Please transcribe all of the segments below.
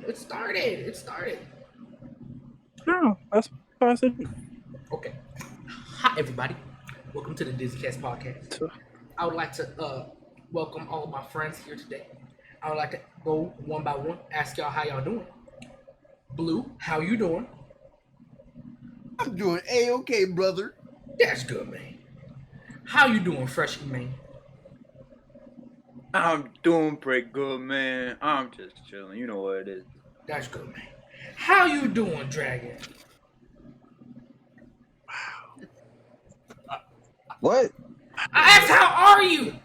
It started. No, that's what I said. Okay. Hi, everybody. Welcome to the DizzyCast Podcast. I would like to welcome all of my friends here today. I would like to go one by one, ask y'all how y'all doing. Blue, how you doing? I'm doing A-okay, brother. That's good, man. How you doing, Freshie, man? I'm doing pretty good, man. I'm just chilling. You know what it is. That's good, man. How you doing, Dragon? What? I asked, how are you?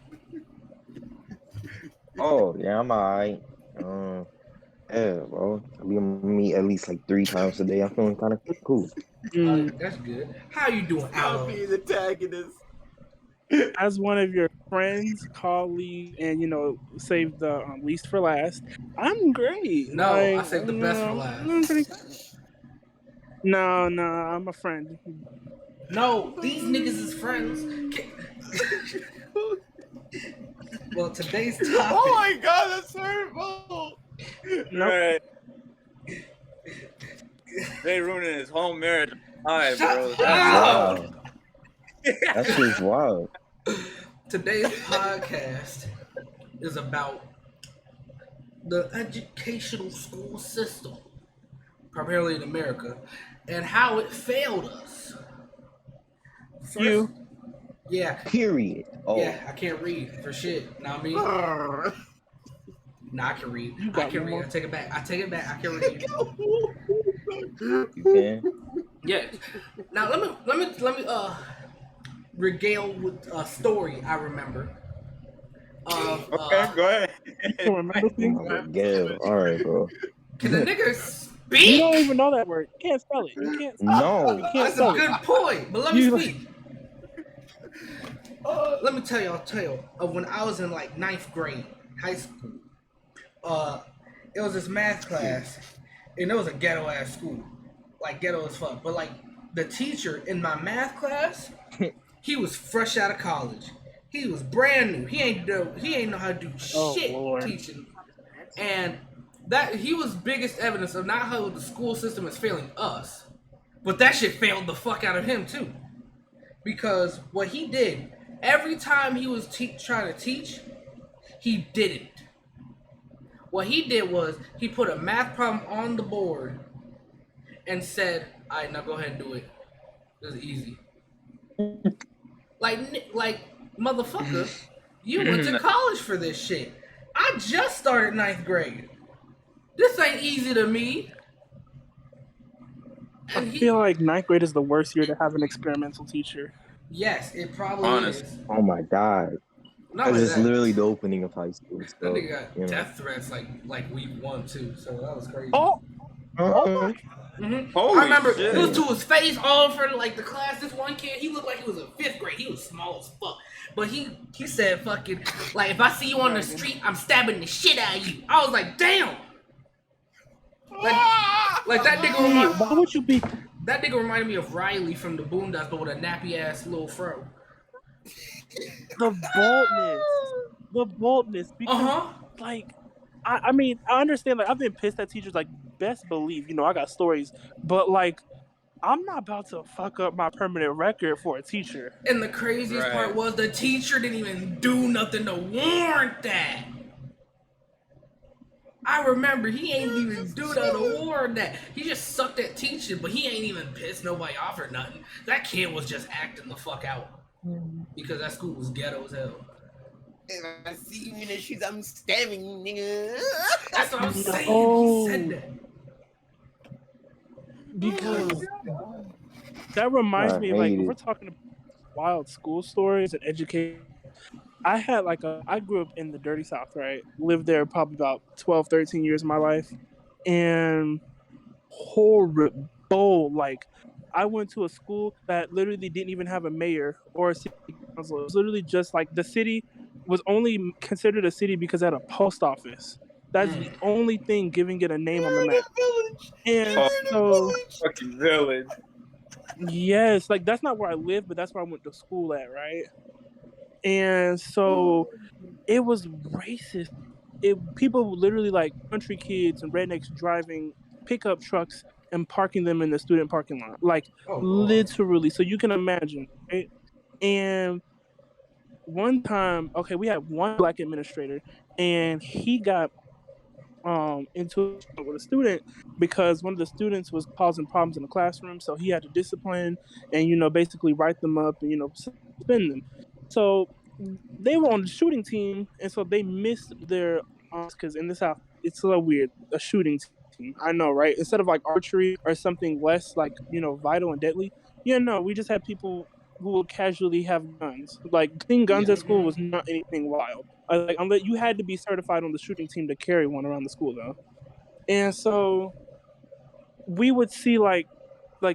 Oh, yeah, I'm alright. Yeah, bro. I be on me at least like 3 times a day. I'm feeling kind of cool. That's good. How you doing, I'll Alan? be the antagonist. As one of your friends, colleagues, and save the least for last, I'm great. No, I saved the best for last. No, I'm a friend. No, these niggas is friends. Well, today's topic. Oh my god, that's hurtful. Nope. Right. They ruining his whole marriage. Hi, bro. Shut up. Wow. That's just wild. Today's podcast is about the educational school system, primarily in America, and how it failed us. First, You. Yeah. Period. Oh, Yeah, I can't read for shit. Know what I mean? Nah, I can read. You I got can one read. more? I take it back. I can read. you can. Yeah. Now let me regale with a story I remember. Of, Okay, go ahead. You can remember things? Yeah. All right, bro. Can the nigga You speak? don't even know that word. You can't spell it. You can't. No. You can't That's a spell good it. point, but let me You- speak. Let me tell y'all of when I was in like 9th grade, high school. It was this math class, and it was a ghetto ass school, like ghetto as fuck. But like the teacher in my math class, he was fresh out of college. He was brand new. He ain't know how to do Oh, shit Lord. teaching, and that he was biggest evidence of not how the school system is failing us, but that shit failed the fuck out of him too, because what he did every time he was trying to teach, he didn't. What he did was he put a math problem on the board and said, "All right, now go ahead and do it. This is easy." like motherfucker, you went to college for this shit. I just started 9th grade. This ain't easy to me. I And feel like 9th grade is the worst year to have an experimental teacher. yes, it probably Honest. is. Oh my God. Not That's only just that, literally the opening of high school. that So, nigga got you know. death threats like week 1 too. So that was crazy. Oh, Holy I remember shit. it was to his face all over like the class. This one kid, he looked like he was in 5th grade. He was small as fuck. But he said fucking like, if I see you on the street, I'm stabbing the shit out of you. I was like, damn. Like that nigga why would you be? that nigga reminded me of Riley from the Boondocks, but with a nappy ass little fro. The boldness, because like, I mean, I understand. Like, I've been pissed at teachers. Like, best believe, I got stories, but like, I'm not about to fuck up my permanent record for a teacher. And the craziest part Right. was the teacher didn't even do nothing to warrant that. I remember he ain't even do nothing to warrant that. He just sucked at teaching, but he ain't even pissed nobody off or nothing. That kid was just acting the fuck out because that school was ghetto as hell. If I see you in the shoes, I'm stabbing you, nigga. That's what I'm saying. No. He said that. Because that reminds I me, like, hate if we're it. talking about wild school stories and education, I had I grew up in the dirty South, right? Lived there probably about 12, 13 years of my life. And horrible. Like, I went to a school that literally didn't even have a mayor or a city council. It was literally just like the city was only considered a city because it had a post office. That's the only thing giving it a name on the map. And so, Fucking village. yes, like that's not where I live, but that's where I went to school at, right? And so it was racist people literally like country kids and rednecks driving pickup trucks and parking them in the student parking lot, like literally. So you can imagine, right? And one time, okay, we had one black administrator, and he got into it with a student because one of the students was causing problems in the classroom, so he had to discipline and basically write them up and suspend them. So they were on the shooting team, and so they missed their because in this house it's so weird, a shooting team. I know, right? Instead of like archery or something less like vital and deadly, no, we just had people who would casually have guns. Like seeing guns at school was not anything wild. Like unless you had to be certified on the shooting team to carry one around the school though. And so we would see like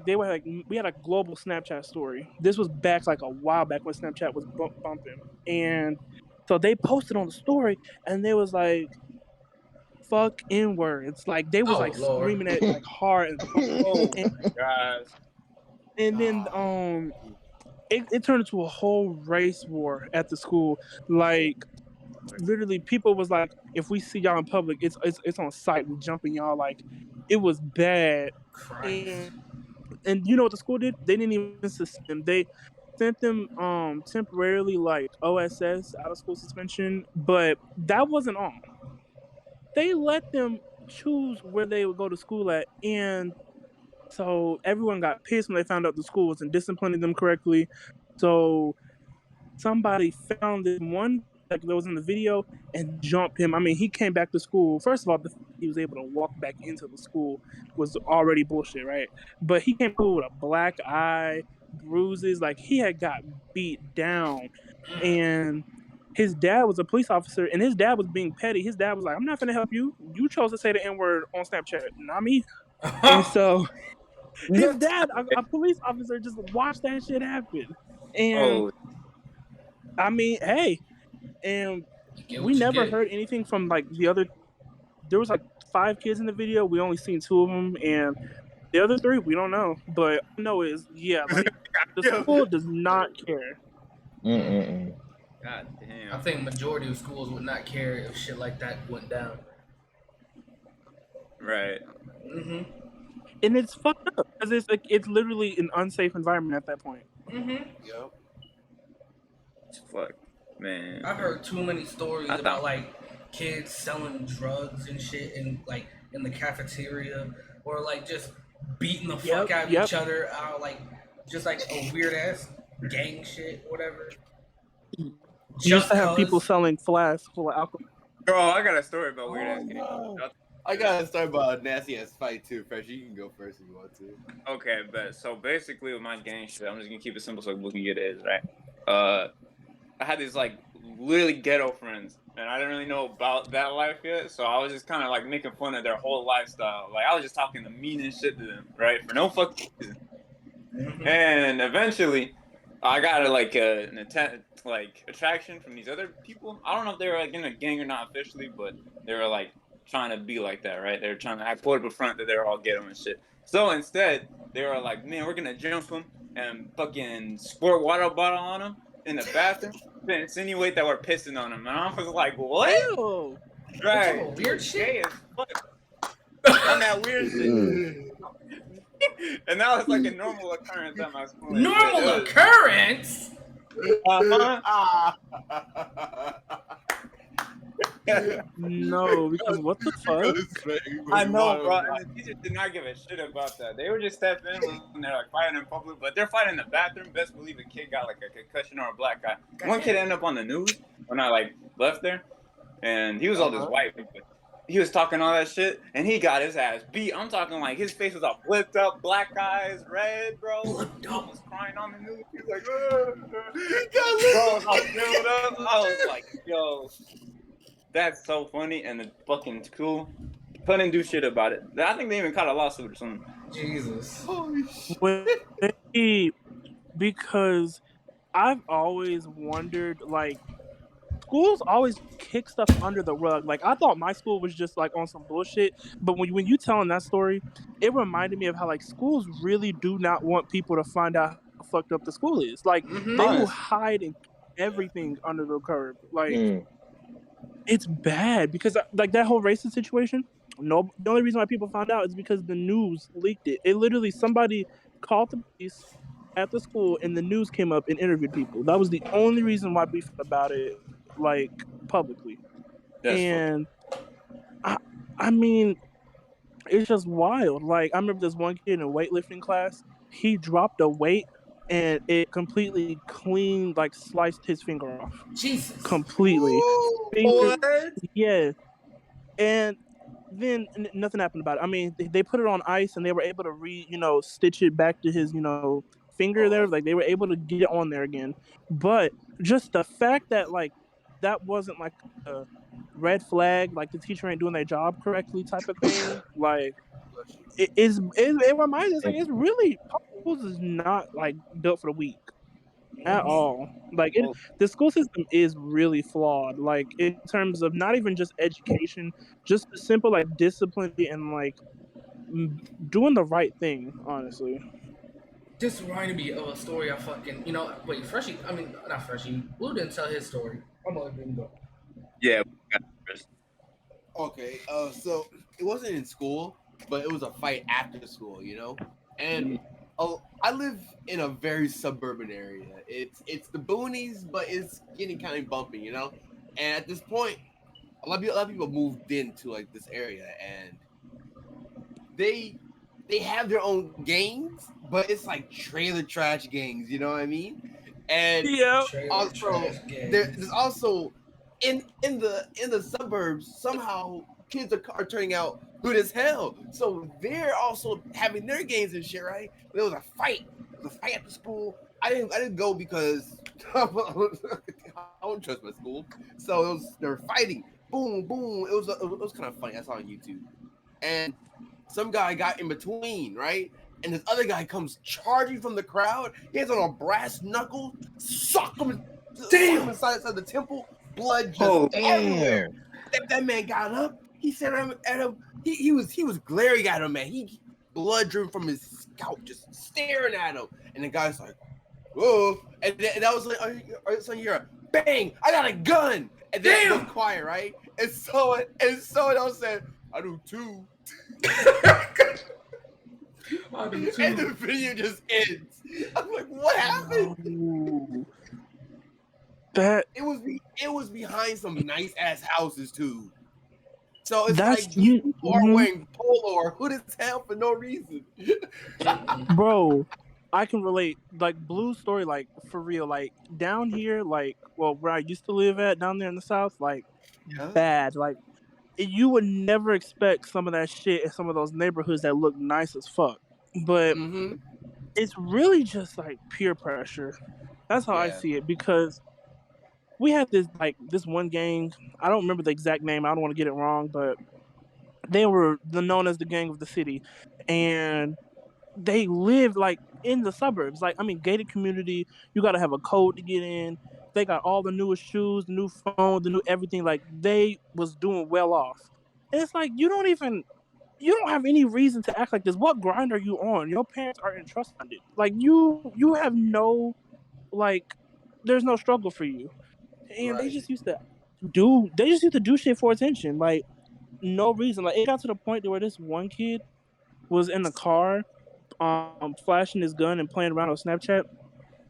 they were like, we had a global Snapchat story. This was back like a while back when Snapchat was bumping, and so they posted on the story, and they was like, "Fuck N-words." Like they was screaming it like hard and Guys. and then it turned into a whole race war at the school. Like literally, people was like, "If we see y'all in public, it's on sight. We jumping y'all." Like it was bad. And you know what the school did? They didn't even suspend them. They sent them temporarily like OSS, out of school suspension, but that wasn't all. They let them choose where they would go to school at, and so everyone got pissed when they found out the school wasn't disciplining them correctly. So somebody found this one that was in the video and jumped him. I mean, he came back to school. First of all, he was able to walk back into the school was already bullshit, right? But he came with a black eye, bruises, like he had got beat down. And his dad was a police officer, and his dad was being petty. His dad was like, "I'm not gonna help you. You chose to say the N-word on Snapchat, not me." And so his dad, a police officer, just watched that shit happen. And I mean, hey, and we never heard anything from like the other. There was like 5 kids in the video. We only seen 2 of them, and the other 3 we don't know. But I know is like the school does not care. God damn. I think majority of schools would not care if shit like that went down. Right. And it's fucked up because it's literally an unsafe environment at that point. Yep. Fuck, man. I've heard too many stories about like kids selling drugs and shit in the cafeteria, or like just beating the fuck out of each other, like just like a weird ass gang shit, whatever. You used to have people selling flasks full of alcohol. Bro, I got a story about weird ass kids. I got a story about a nasty ass fight too, Fresh. You can go first if you want to. Okay, but so basically with my gang shit, I'm just gonna keep it simple so we can get it, right? I had these like literally ghetto friends, and I didn't really know about that life yet, so I was just kind of like making fun of their whole lifestyle. Like I was just talking the meanest shit to them, right? For no fucking reason. And eventually, I got an attraction from these other people. I don't know if they were like in a gang or not officially, but they were like trying to be like that, right? They were trying to act put up a front that they were all ghetto and shit. So instead, they were like, "Man, we're gonna jump them and fucking squirt water bottle on them in the bathroom to insinuate that we're pissing on them." And I was like, "What?" Ew. Right? Weird shit. On that weird shit. And that was like a normal occurrence at my school. Normal occurrence? No, because what the fuck? I know, bro. And the teachers did not give a shit about that. They would just step in when they're like fighting in public, but they're fighting in the bathroom. Best believe a kid got like a concussion or a black guy. One kid ended up on the news when I like left there, and he was all this white. He was talking all that shit, and he got his ass beat. I'm talking like his face was all flipped up, black eyes, red, bro. He was crying on the news. He was like, bro, I filled up. I was like, yo, that's so funny. And the fucking school couldn't do shit about it. I think they even caught a lawsuit or something. Jesus. Because I've always wondered, like, schools always kick stuff under the rug. Like, I thought my school was just like on some bullshit, but when you telling that story, it reminded me of how like schools really do not want people to find out how fucked up the school is. Like, they will hide everything under the curb. Like, it's bad because like that whole racist situation. No, the only reason why people found out is because the news leaked it. It literally somebody called the police at the school and the news came up and interviewed people. That was the only reason why we found about it like publicly. That's And I mean, it's just wild. Like I remember this one kid in a weightlifting class. He dropped a weight and it completely clean like sliced his finger off. Jesus. Completely. Ooh, Finger, what? yeah. And then nothing happened about it. I mean, they put it on ice and they were able to stitch it back to his, finger there. Like they were able to get it on there again. But just the fact that like that wasn't like a red flag, like the teacher ain't doing their job correctly type of thing. Like it reminds us like it's really public schools is not like built for the weak at all. Like the school system is really flawed. Like in terms of not even just education, just the simple like discipline and like doing the right thing. Honestly, This reminded me of a story I fucking, wait, Freshie, I mean, not Freshie, Blue didn't tell his story. I'm gonna let him go. Yeah. Okay, so it wasn't in school, but it was a fight after school, And I live in a very suburban area. It's the boonies, but it's getting kind of bumpy, And at this point, a lot of people moved into like this area, and they have their own gangs, but it's like trailer trash gangs, you know what I mean? And also there's also in the suburbs somehow kids are turning out good as hell, so they're also having their gangs and shit, right? There was a fight after school. I didn't go because I don't trust my school, so they were fighting. Boom, boom. It was kind of funny. I saw it on YouTube, and some guy got in between, right? And this other guy comes charging from the crowd. He has on a brass knuckle, sock him inside the temple. Blood just everywhere. That man got up. He said at him. He was glaring at him, man. He blood dripping from his scalp, just staring at him. And the guy's like, "Whoa!" And that was like, "So you're bang! I got a gun!" And then it was quiet, right? And someone else said, "I do too." And the video just ends. I'm like, what happened? It was behind some nice ass houses too. So it's like you are wearing polo or hood as hell for no reason. Bro, I can relate. Like Blue's story, like for real, like down here, like where I used to live at down there in the South, like bad. Like you would never expect some of that shit in some of those neighborhoods that look nice as fuck. But it's really just like peer pressure. That's how I see it, because we had this one gang. I don't remember the exact name. I don't want to get it wrong, but they were known as the gang of the city, and they lived like in the suburbs. Like, I mean, gated community. You got to have a code to get in. They got all the newest shoes, the new phone, the new everything. Like, they was doing well off. And it's like, you don't have any reason to act like this. What grind are you on? Your parents are entrusted. Like, you have no, like, there's no struggle for you. And they just used to do shit for attention. Like, no reason. Like, it got to the point where this one kid was in the car, flashing his gun and playing around on Snapchat.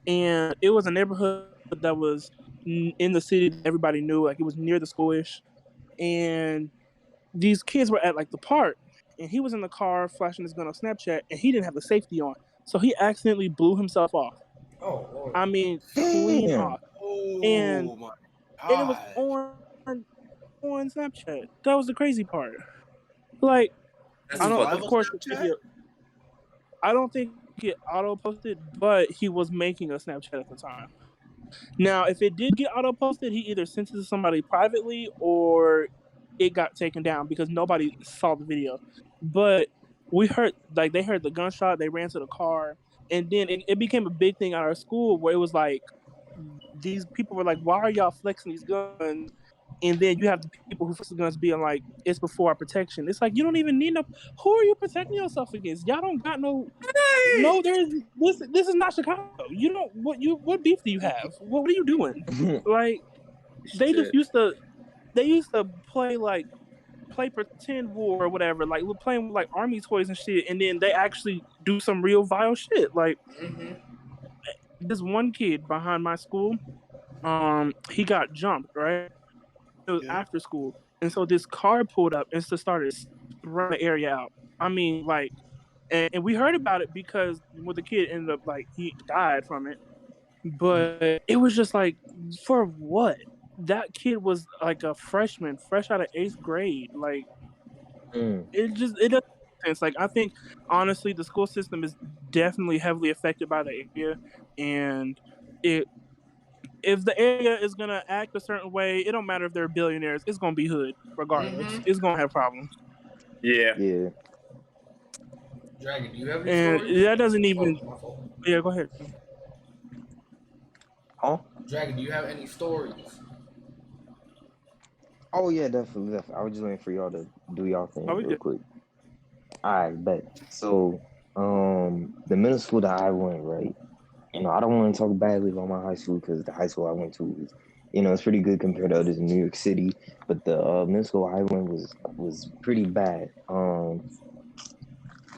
And it was a neighborhood that was in the city that everybody knew. Like, it was near the school-ish. And these kids were at, like, the park. And he was in the car flashing his gun on Snapchat, and he didn't have the safety on. So he accidentally blew himself off. Oh, Lord. I mean, clean off. And it was on Snapchat. That was the crazy part. Like, I don't think it auto posted, but he was making a Snapchat at the time. Now, if it did get auto posted, he either sent it to somebody privately or it got taken down because nobody saw the video. But we heard, like, they heard the gunshot, they ran to the car, and then it became a big thing at our school where it was like, these people were like, why are y'all flexing these guns? And then you have the people who flex the guns being like, it's before our protection. It's like, you don't even need no. Who are you protecting yourself against? Y'all don't got no. No, this is not Chicago. You don't. What beef do you have? What are you doing? Like, they they used to play pretend war or whatever, like we're playing with like army toys and shit, and then they actually do some real vile shit. Like this one kid behind my school, he got jumped, right? It was after school, and so this car pulled up and just started spraying the area out. I mean, like, and we heard about it because when the kid ended up like he died from it, but it was just like, for what? That kid was like a freshman, fresh out of 8th grade. Like, it doesn't make sense. Like, I think honestly, the school system is definitely heavily affected by the area, and if the area is gonna act a certain way, it don't matter if they're billionaires. It's gonna be hood regardless. It's gonna have problems. Yeah. Yeah. Dragon, do you have any And stories? that doesn't even. Oh, my fault. Yeah, go ahead. Huh? Dragon, do you have any stories? Oh yeah, definitely. I was just waiting for y'all to do y'all thing Oh, we real good. quick. Alright, bet. So, the middle school that I went, right? You know, I don't want to talk badly about my high school because the high school I went to was, you know, it's pretty good compared to others in New York City. But the middle school I went was pretty bad.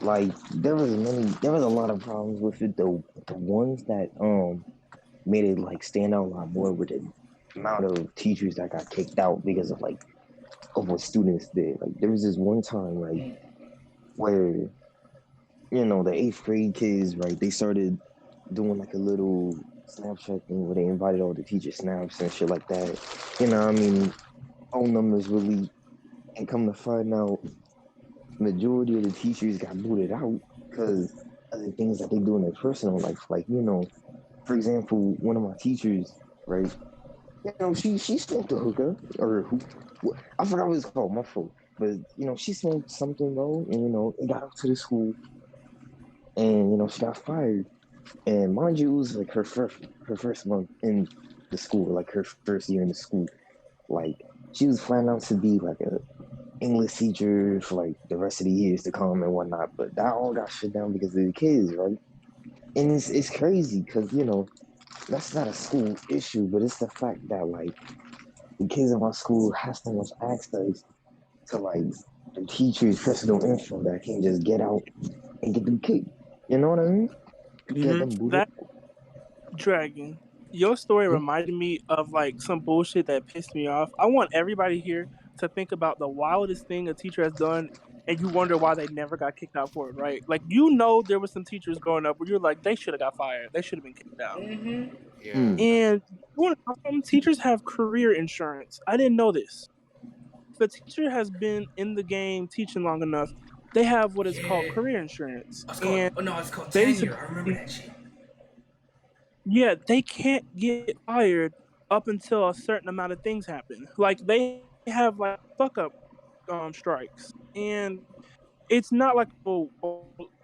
Like there was a lot of problems with it. The ones that made it like stand out a lot more with the amount of teachers that got kicked out because of what students did. Like there was this one time, right, where, you know, the 8th grade kids, right, they started doing like a little Snapchat thing where they invited all the teacher snaps and shit like that. You know, I mean, all numbers really, and come to find out, majority of the teachers got booted out because of the things that they do in their personal life. Like, you know, for example, one of my teachers, right, you know, she smoked a hookah I forgot what it's called, my fault. But you know, she smoked something though, and you know, it got up to the school, and you know, she got fired. And mind you, it was like her first month in the school, like her first year in the school. Like she was planning out to be like a English teacher for like the rest of the years to come and whatnot. But that all got shut down because of the kids, right? And it's crazy because, you know, that's not a school issue, but it's the fact that like the kids in my school have so much access to like the teacher's personal info that can just get out and get them kicked. You know what I mean? Get them booted. That Dragon, your story reminded me of like some bullshit that pissed me off. I want everybody here to think about the wildest thing a teacher has done, and you wonder why they never got kicked out for it, right? Like, you know, there were some teachers growing up where you're like, they should have got fired. They should have been kicked out. Yeah. And some teachers have career insurance. I didn't know this. If a teacher has been in the game teaching long enough, they have what is called career insurance. It's And called basically, tenure. I remember that shit. yeah, they can't get fired up until a certain amount of things happen. Like, they have like fuck up strikes, and it's not like, oh,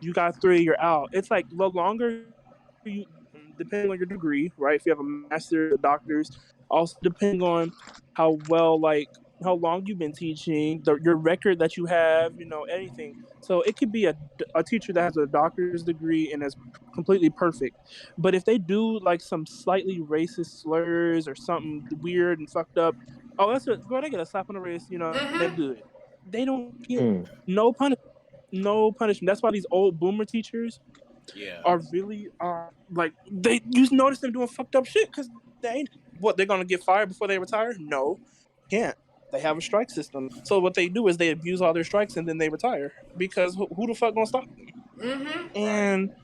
you got 3, you're out. It's like the longer you, depending on your degree, right? If you have a master's, a doctor's, also depending on how well, like how long you've been teaching, your record that you have, you know, anything. So it could be a teacher that has a doctor's degree and is completely perfect, but if they do like some slightly racist slurs or something weird and fucked up, oh, that's what, bro, they get a slap on the wrist, you know, they're good. They don't get no punishment. No punishment. That's why these old boomer teachers are really like, you notice them doing fucked up shit because they ain't, they're gonna get fired before they retire? No, can't. They have a strike system. So what they do is they abuse all their strikes and then they retire because who the fuck gonna stop them? And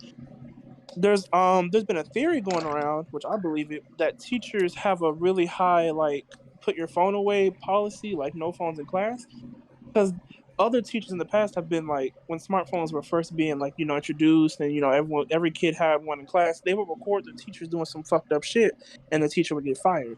there's been a theory going around, which I believe it, that teachers have a really high like put your phone away policy, like no phones in class, because other teachers in the past have been like, when smartphones were first being like, you know, introduced, and you know, every kid had one in class, they would record the teachers doing some fucked up shit and the teacher would get fired.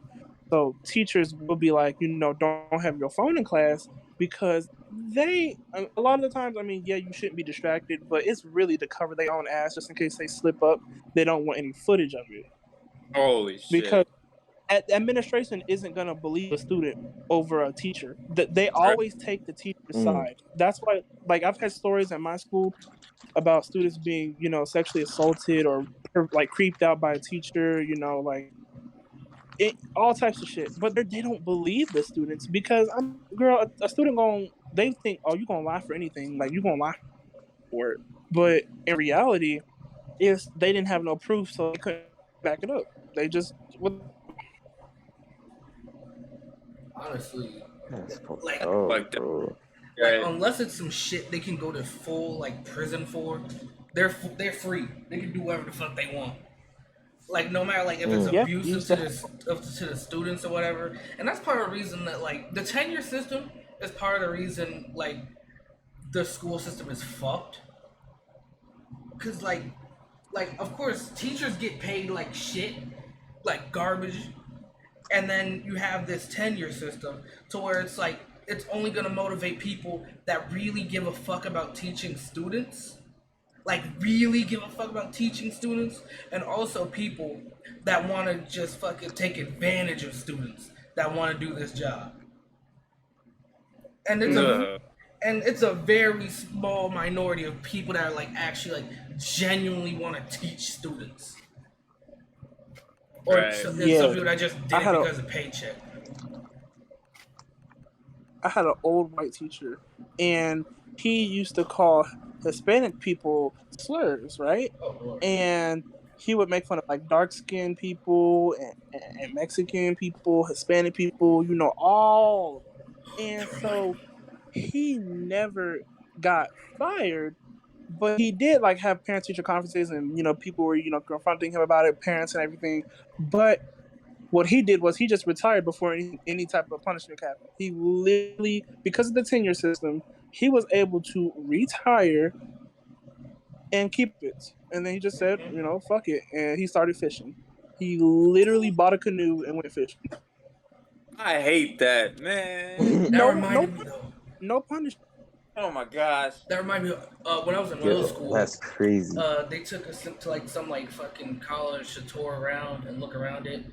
So teachers will be like, you know, don't have your phone in class, because a lot of the times, I mean, yeah, you shouldn't be distracted, but it's really to cover their own ass just in case they slip up. They don't want any footage of it. Holy shit. Because administration isn't going to believe a student over a teacher. They always take the teacher's side. That's why, like, I've had stories at my school about students being, you know, sexually assaulted or like creeped out by a teacher, you know, like all types of shit. But they don't believe the students because a student they think, oh, you gonna lie for anything, like you gonna lie for it. But in reality, is they didn't have no proof, so they couldn't back it up. They just Honestly, That's fucked like, up, like the- bro. like unless it's some shit they can go to full like prison for, they're free. They can do whatever the fuck they want. Like no matter like if it's Yeah, abusive to the students or whatever, and that's part of the reason that like the tenure system is part of the reason like the school system is fucked. Cause like of course teachers get paid like shit, like garbage, and then you have this tenure system to where it's like it's only gonna motivate people that really give a fuck about teaching students. Like really give a fuck about teaching students, and also people that want to just fucking take advantage of students that want to do this job. And it's a very small minority of people that are like actually like genuinely want to teach students, or some people that just did it because of paycheck. I had an old white teacher, and he used to call Hispanic people slurs, right? And he would make fun of like dark-skinned people and Mexican people, Hispanic people, all. And so he never got fired, but he did like have parent-teacher conferences, and people were confronting him about it, parents and everything. But what he did was he just retired before any type of punishment happened. He literally, because of the tenure system, he was able to retire and keep it. And then he just said, fuck it. And he started fishing. He literally bought a canoe and went fishing. I hate that, man. That reminded me though. No punishment. Oh my gosh. That reminded me of when I was in middle school. That's crazy. They took us to like some like fucking college to tour around and look around it.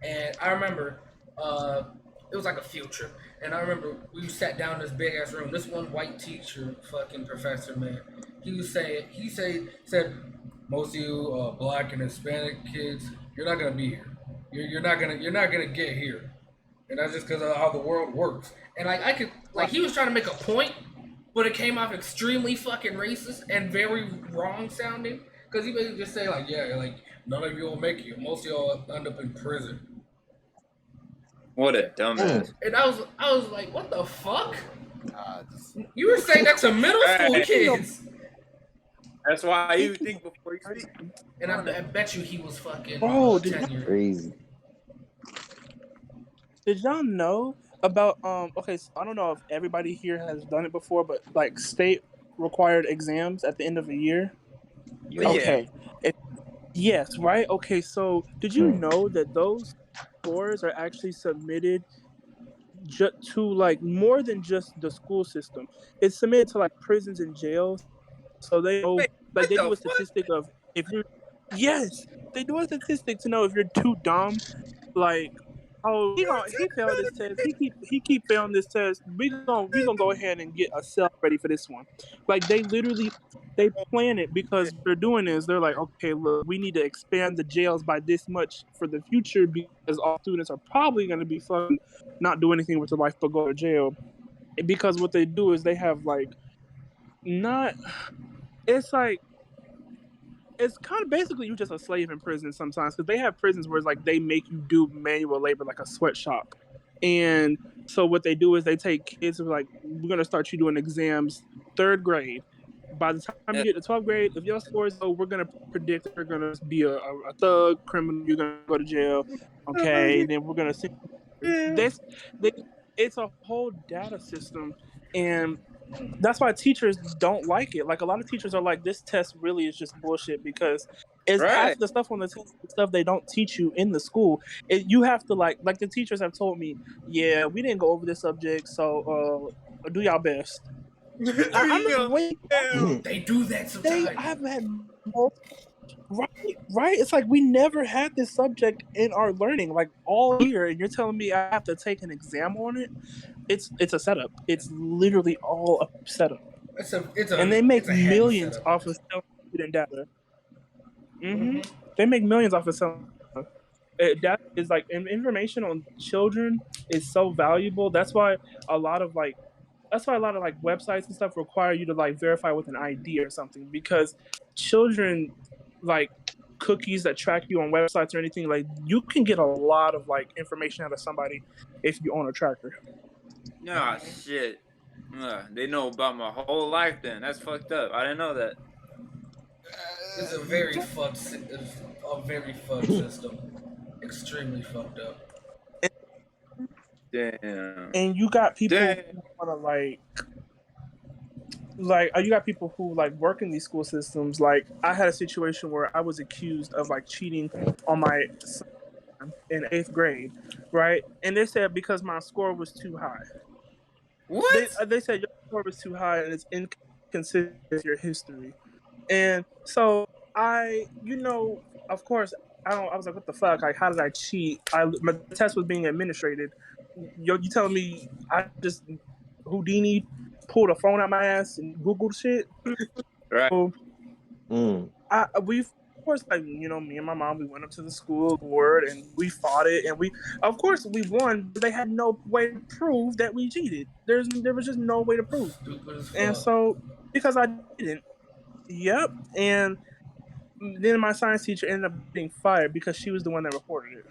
And I remember it was like a field trip. And I remember we sat down in this big ass room. This one white teacher, fucking professor, man, he said, most of you black and Hispanic kids, you're not gonna be here. You're not gonna get here. And that's just because of how the world works. And like I could like he was trying to make a point, but it came off extremely fucking racist and very wrong sounding. Because he basically just say like, yeah, like none of you will make it. Most of y'all end up in prison. What a dumbass. And I was like, what the fuck? You were saying that to middle school kids. That's why you think before you speak. And I bet you he was fucking Bro, Crazy. Did y'all know about okay, so I don't know if everybody here has done it before, but like state required exams at the end of the year? Yeah. Okay. Yes, right? Okay, so did you know that those scores are actually submitted to like more than just the school system? It's submitted to like prisons and jails. So they know, like they do a statistic of if you're, yes, they do a statistic to know if you're too dumb, like, oh, he failed this test. He keep failing this test. We gonna go ahead and get a cell ready for this one. Like they plan it because what they're doing is they're like, okay, look, we need to expand the jails by this much for the future because all students are probably gonna be fucking not do anything with their life but go to jail. Because what they do is they have like it's like it's kind of basically you're just a slave in prison sometimes because they have prisons where it's like they make you do manual labor like a sweatshop. And so what they do is they take kids who are like, we're going to start you doing exams 3rd grade. By the time you get to 12th grade, if your score is low, we're going to predict you're going to be a thug, criminal, you're going to go to jail. Okay, then we're going to see this. It's a whole data system. And that's why teachers don't like it. Like a lot of teachers are like, this test really is just bullshit because it's half the stuff on the test, the stuff they don't teach you in the school. You have to like the teachers have told me, yeah, we didn't go over this subject, so do y'all best. I'm wait, they do that sometimes. I've had right. It's like we never had this subject in our learning like all year, and you're telling me I have to take an exam on it. It's a setup. It's literally all a setup. And they make millions off of selling student data. Mm-hmm. They make millions off of selling. That is like information on children is so valuable. That's why a lot of like websites and stuff require you to like verify with an ID or something, because children like cookies that track you on websites or anything, like you can get a lot of like information out of somebody if you own a tracker. Nah, shit. They know about my whole life then. That's fucked up. I didn't know that. It's a very fucked system. Extremely fucked up. Damn. And you got people who want to you got people who like work in these school systems. Like I had a situation where I was accused of like cheating on my son in 8th grade, right? And they said because my score was too high. What? They said your score was too high and it's inconsistent with your history. And so of course, I was like, what the fuck? Like, how did I cheat? My test was being administrated. You telling me I just Houdini pulled a phone out my ass and Googled shit? Right. So, of course, like, me and my mom, we went up to the school board and we fought it, and we won, but they had no way to prove that we cheated. There was just no way to prove. And so, because I didn't, and then my science teacher ended up getting fired because she was the one that reported it,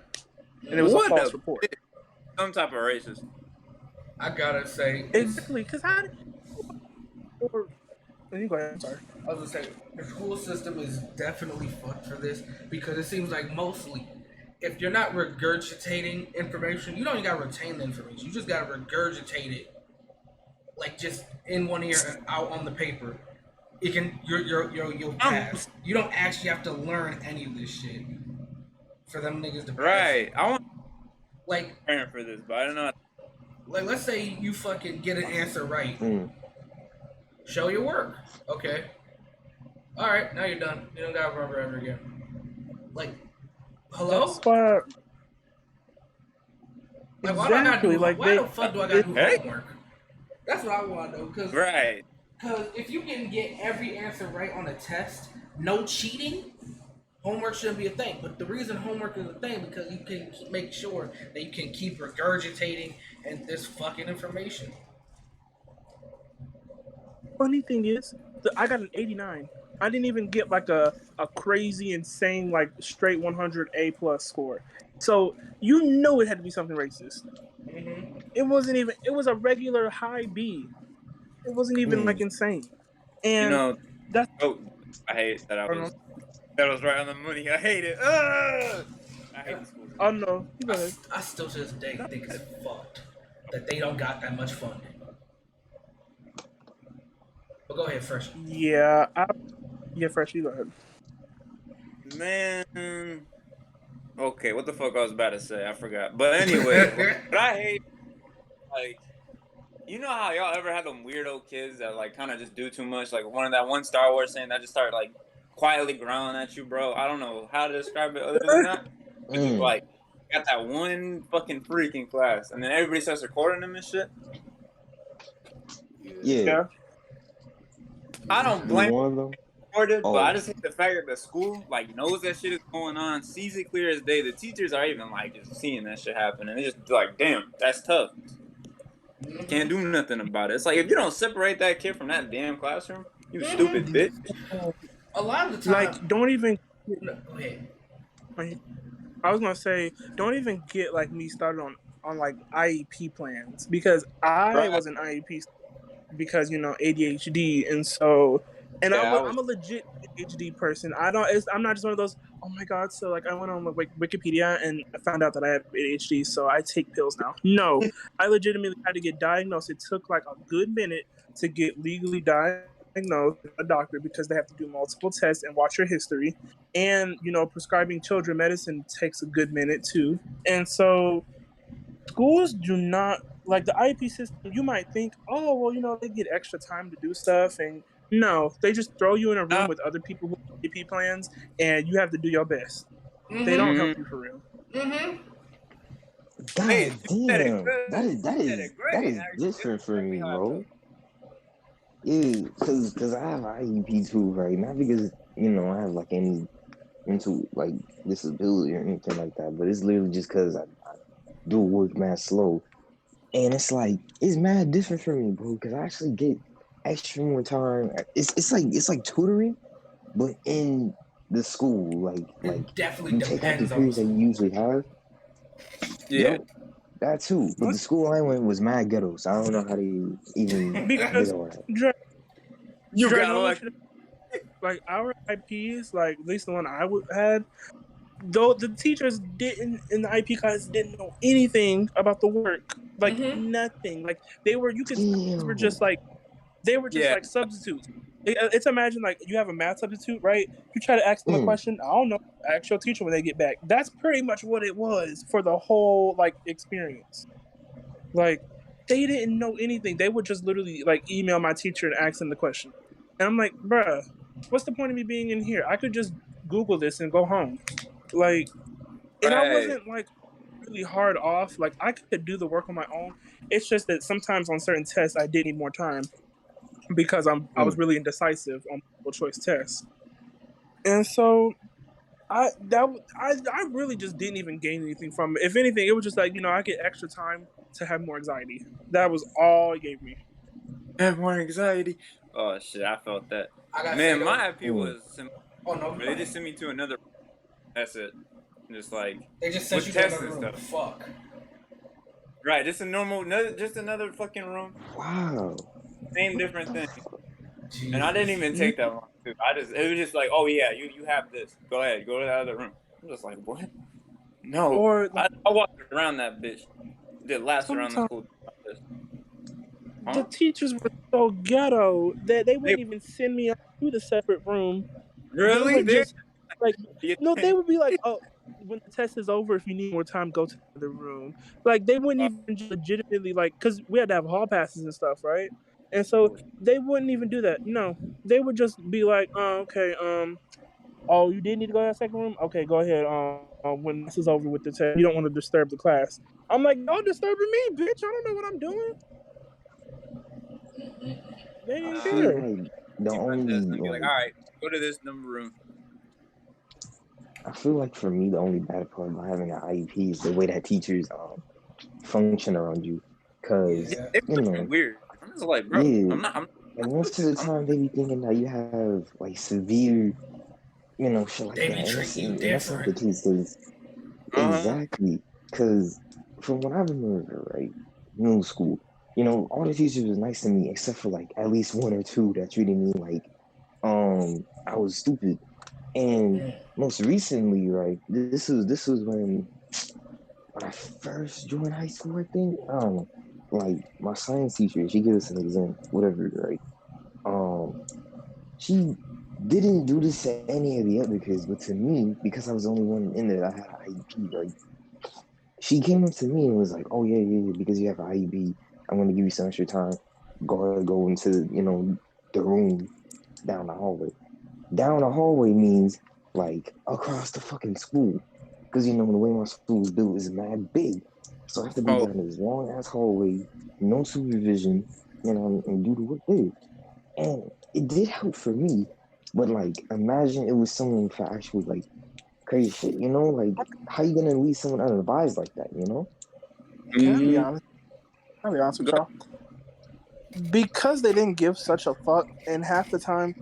and it was a false report. Some type of racist. I gotta say, exactly, because you go ahead. I'm sorry. I was gonna say the school system is definitely fucked for this, because it seems like mostly, if you're not regurgitating information, you don't even gotta retain the information. You just gotta regurgitate it, like just in one ear and out on the paper. You'll pass. You don't actually have to learn any of this shit for them niggas to pass. Right. I want like preparing for this, but I don't know. Like, let's say you fucking get an answer right. Show your work. Okay. All right, now you're done. You don't gotta remember ever again. Like, hello? Why the fuck do I gotta do homework? That's what I want to know. Because if you can get every answer right on a test, no cheating, homework shouldn't be a thing. But the reason homework is a thing because you can make sure that you can keep regurgitating and this fucking information. Funny thing is, I got an 89. I didn't even get like a crazy, insane, like straight 100 A+ score. So it had to be something racist. Mm-hmm. It wasn't even. It was a regular high B. It wasn't even like insane. And that's. Oh, I hate that. That was right on the money. I hate it. I hate the school. Oh no. I still to this day think it's fucked that they don't got that much funding. But go ahead, Fresh. Yeah, Fresh, you go ahead. Man. Okay, what the fuck I was about to say? I forgot. But anyway, but I hate, like, you know how y'all ever had them weirdo kids that, like, kind of just do too much? Like, that one Star Wars scene that just started, like, quietly growling at you, bro. I don't know how to describe it other than that. Like, got that one fucking freak in class, and then everybody starts recording them and shit. Yeah. I don't blame them, but I just hate the fact that the school like knows that shit is going on, sees it clear as day. The teachers are even like just seeing that shit happen, and they're just like, "Damn, that's tough. Can't do nothing about it." It's like if you don't separate that kid from that damn classroom, you stupid bitch. A lot of the time, like, don't even. No, go ahead. I was gonna say, don't even get like me started on like IEP plans, because I was an IEP because ADHD, and so I'm a legit ADHD person. I'm not just one of those. Oh my god! So like I went on Wikipedia and I found out that I have ADHD, so I take pills now. No, I legitimately had to get diagnosed. It took like a good minute to get legally diagnosed with a doctor because they have to do multiple tests and watch your history, and prescribing children medicine takes a good minute too. And so schools do not. Like the IEP system, you might think, oh, well, they get extra time to do stuff. And no, they just throw you in a room with other people who have IEP plans, and you have to do your best. Mm-hmm. They don't help you for real. Mm-hmm. God damn. That is different for me, bro. Yeah, because I have IEP too, right? Not because, I have like any mental like disability or anything like that, but it's literally just because I do work mad slow, and it's like it's mad different for me, bro. Because I actually get extra more time. It's like tutoring, but in the school, like Definitely you take out the depends on the periods that you school. usually have. Yeah. Yo, that too. But the school I went was mad ghetto, so I don't know how they even did Because all that. You Dre, got I want like you to, like our IPs, like at least the one had, though the teachers didn't in the IP class didn't know anything about the work, like nothing. Like you could tell Damn. they were just yeah. like substitutes. It's imagine like you have a math substitute, right? You try to ask them a Mm. question. I don't know. Ask your teacher when they get back. That's pretty much what it was for the whole like experience. Like they didn't know anything. They would just literally like email my teacher and ask them the question. And I'm like, bruh, what's the point of me being in here? I could just Google this and go home. Like, and I Right. wasn't like really hard off. Like I could do the work on my own. It's just that sometimes on certain tests I did need more time because I was really indecisive on multiple choice tests. And so I really just didn't even gain anything from it. If anything, it was just like, I get extra time to have more anxiety. That was all it gave me. Have more anxiety. Oh shit, I felt that. I gotta Man, say, my IP was oh no, they just sent me to another. That's it. Just like they just sent with you to tests another and room. stuff. Fuck. Right, just another fucking room. Wow. Same different thing. Jesus. And I didn't even take that long too. It was just like, oh yeah, you have this. Go ahead, go to the other room. I'm just like, what? No. Or I walked around that bitch. Did laps around the school. the teachers were so ghetto that they wouldn't even send me out to the separate room. Really? They would just like no, they would be like, oh, when the test is over, if you need more time, go to the room. Like they wouldn't even legitimately because we had to have hall passes and stuff, right? And so they wouldn't even do that. No, they would just be like, oh, okay, oh, you did need to go to that second room? Okay, go ahead. When this is over with the test, you don't want to disturb the class. I'm like, y'all disturbing me, bitch. I don't know what I'm doing. They didn't I feel care. like the only like, all right, go to this number room. I feel like for me the only bad part about having an IEP is the way that teachers function around you, because It's weird. I'm just like, bro, yeah, I'm and most of the time they be thinking that you have like severe, shit like They that, be and treating you that's not the different. case. Exactly, because from what I remember, right, middle school, all the teachers was nice to me except for like at least one or two that treated me like I was stupid. And most recently, right, this was when I first joined high school, I think. Like my science teacher, she gave us an exam, whatever, right? She didn't do this to any of the other kids, but to me, because I was the only one in there that had an IEP, right? She came up to me and was like, "Oh yeah, because you have an IEP, I'm gonna give you some extra time. Go into the room down the hallway. Down the hallway means like across the fucking school, because the way my school is built is mad big, so I have to go down this long ass hallway, no supervision, and do the work there. And it did help for me, but like imagine it was someone for actual like crazy shit, like how you gonna leave someone unadvised like that, Can I be honest? I'll be honest with y'all. Because they didn't give such a fuck, and half the time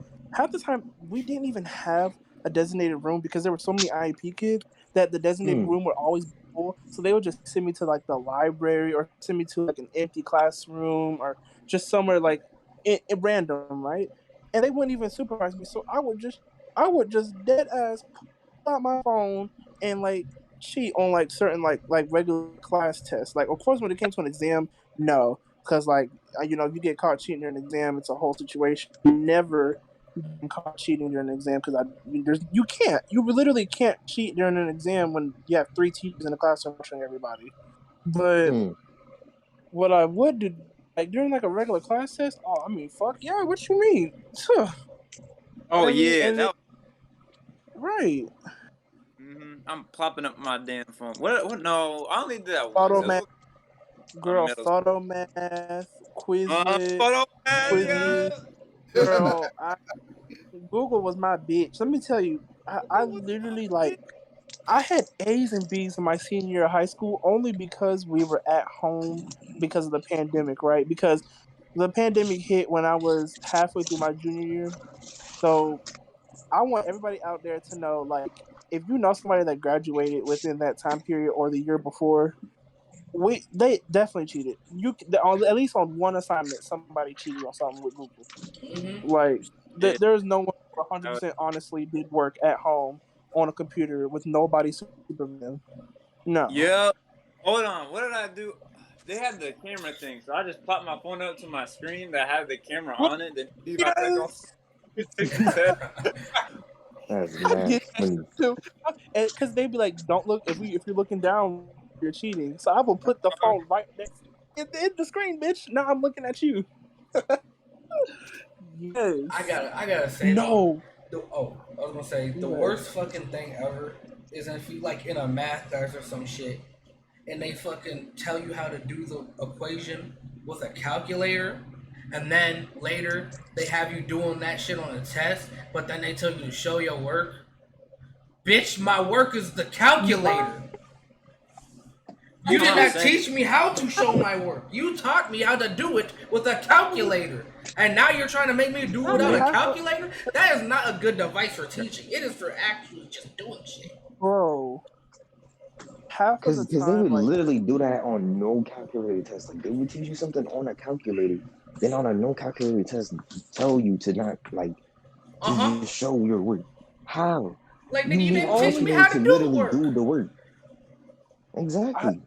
we didn't even have a designated room because there were so many IEP kids that the designated room would always be full. So they would just send me to like the library or send me to like an empty classroom or just somewhere like in random, right? And they wouldn't even supervise me. So I would just dead ass pull out my phone and like cheat on like certain like regular class tests. Like of course when it came to an exam, no. Because, like, if you get caught cheating during an exam, it's a whole situation. Never been caught cheating during an exam because you literally can't cheat during an exam when you have 3 teachers in the classroom watching everybody. But what I would do, like, during, like, a regular class test, fuck yeah, what you mean? Oh, yeah. Right. I'm plopping up my damn phone. What? No, I only did that Photo once. math. Girl, photo math, quizzes. Girl, Google was my bitch. Let me tell you, I literally like I had A's and B's in my senior year of high school only because we were at home because of the pandemic, right? Because the pandemic hit when I was halfway through my junior year. So I want everybody out there to know, like, if you know somebody that graduated within that time period or the year before, they definitely cheated. At least on one assignment, somebody cheated on something with Google. Mm-hmm. Like, Yeah. there's no one who 100% honestly did work at home on a computer with nobody supervision. No. Yeah. Hold on. What did I do? They had the camera thing, so I just popped my phone up to my screen that had the camera on it. Then see if I click on Yes. That's I mad did that funny. too. Because they'd be like, "Don't look if you're looking down, you're cheating." So I will put the phone right next in the screen, bitch. Now I'm looking at you. Yes. I gotta say No. I was gonna say the Yeah. worst fucking thing ever is if you like in a math class or some shit, and they fucking tell you how to do the equation with a calculator, and then later they have you doing that shit on a test, but then they tell you to show your work. Bitch, my work is the calculator. You did not teach me how to show my work. You taught me how to do it with a calculator. And now you're trying to make me do it without a calculator? That is not a good device for teaching. It is for actually just doing shit. Bro. Half of the Because they time, would like, literally do that on no calculator test. Like they would teach you something on a calculator, then on a no calculator test, tell you to not like to just show your work. How? Like, You nigga, you need didn't teach me calculator how to do the literally work. do the work. Exactly.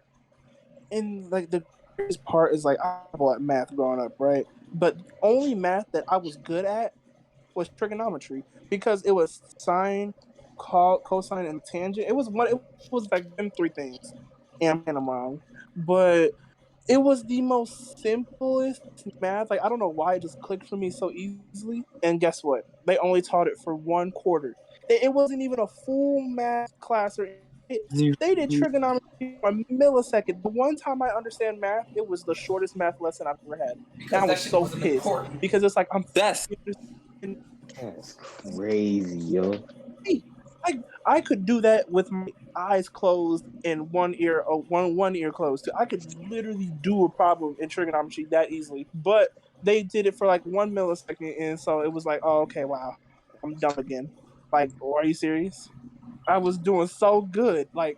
and like the craziest part is like I bought math growing up, right? But only math that I was good at was trigonometry because it was sine, cosine, and tangent. It was like them three things, and I'm wrong, but it was the most simplest math. Like I don't know why it just clicked for me so easily. And guess what? They only taught it for 1/4. It wasn't even a full math class or they did trigonometry for a millisecond. The one time I understand math, it was the shortest math lesson I've ever had. Because and I that was shit so wasn't pissed important. because it's like That's crazy, yo. I could do that with my eyes closed and one ear closed too. I could literally do a problem in trigonometry that easily. But they did it for like 1 millisecond, and so it was like, oh, okay, wow, I'm dumb again. Like, are you serious? I was doing so good. Like,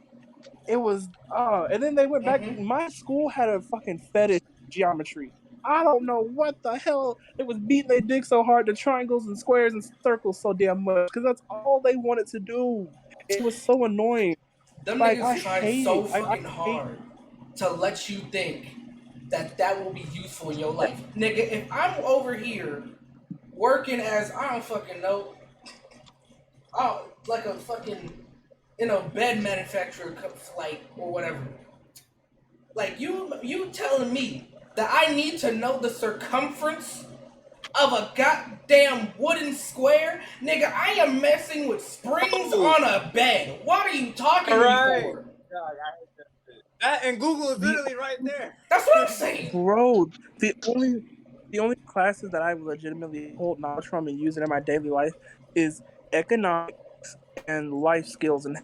it was, and then they went back. Mm-hmm. My school had a fucking fetish geometry. I don't know what the hell. It was beating their dick so hard, the triangles and squares and circles so damn much, because that's all they wanted to do. It was so annoying. Them Like, niggas I tried hate so it. I fucking hate hard to let you think that will be useful in your life. Nigga, if I'm over here working as, I don't fucking know, like a fucking, bed manufacturer flight or whatever. Like, you telling me that I need to know the circumference of a goddamn wooden square? Nigga, I am messing with springs on a bed. What are you talking to me for? That and Google is literally right there. That's what I'm saying. Bro, the only classes that I legitimately hold knowledge from and use it in my daily life is economics and life skills, and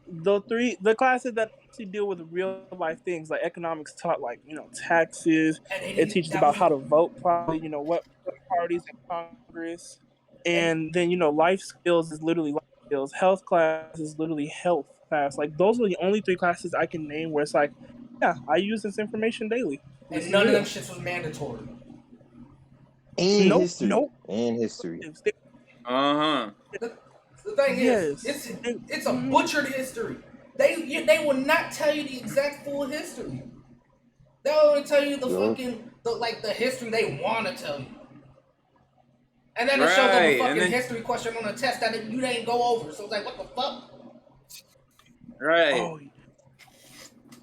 the classes that actually deal with real life things, like economics taught like taxes. It teaches about how to vote properly, what parties in Congress, and then life skills is literally life skills. Health class is literally health class. Like those are the only three classes I can name where it's like, yeah, I use this information daily. And none of them shits was mandatory. And Nope, history. nope. And history. Uh-huh. The thing is, it's a butchered history. They will not tell you the exact full history. They'll only tell you the history they want to tell you. And then it shows them a fucking history question on a test that you didn't go over. So it's like, what the fuck? Right. Oh,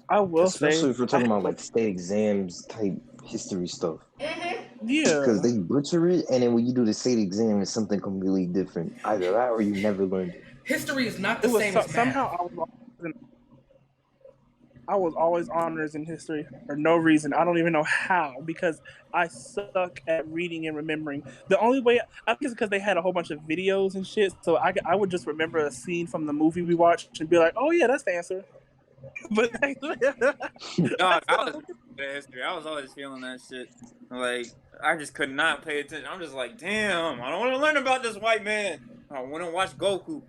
I will Especially say, if we're talking about like state exams type history stuff. Mm-hmm. yeah, Because they butcher it, and then when you do the state exam, it's something completely different. Either that or you never learned it. History is not the same as math. somehow I was always honors in history for no reason. I don't even know how, because I suck at reading and remembering. The only way I think is because they had a whole bunch of videos and shit, so I would just remember a scene from the movie we watched and be like, "Oh yeah, that's the answer." But Dog, I was good at history. I was always feeling that shit. Like, I just could not pay attention. I'm just like, damn, I don't want to learn about this white man. I want to watch Goku.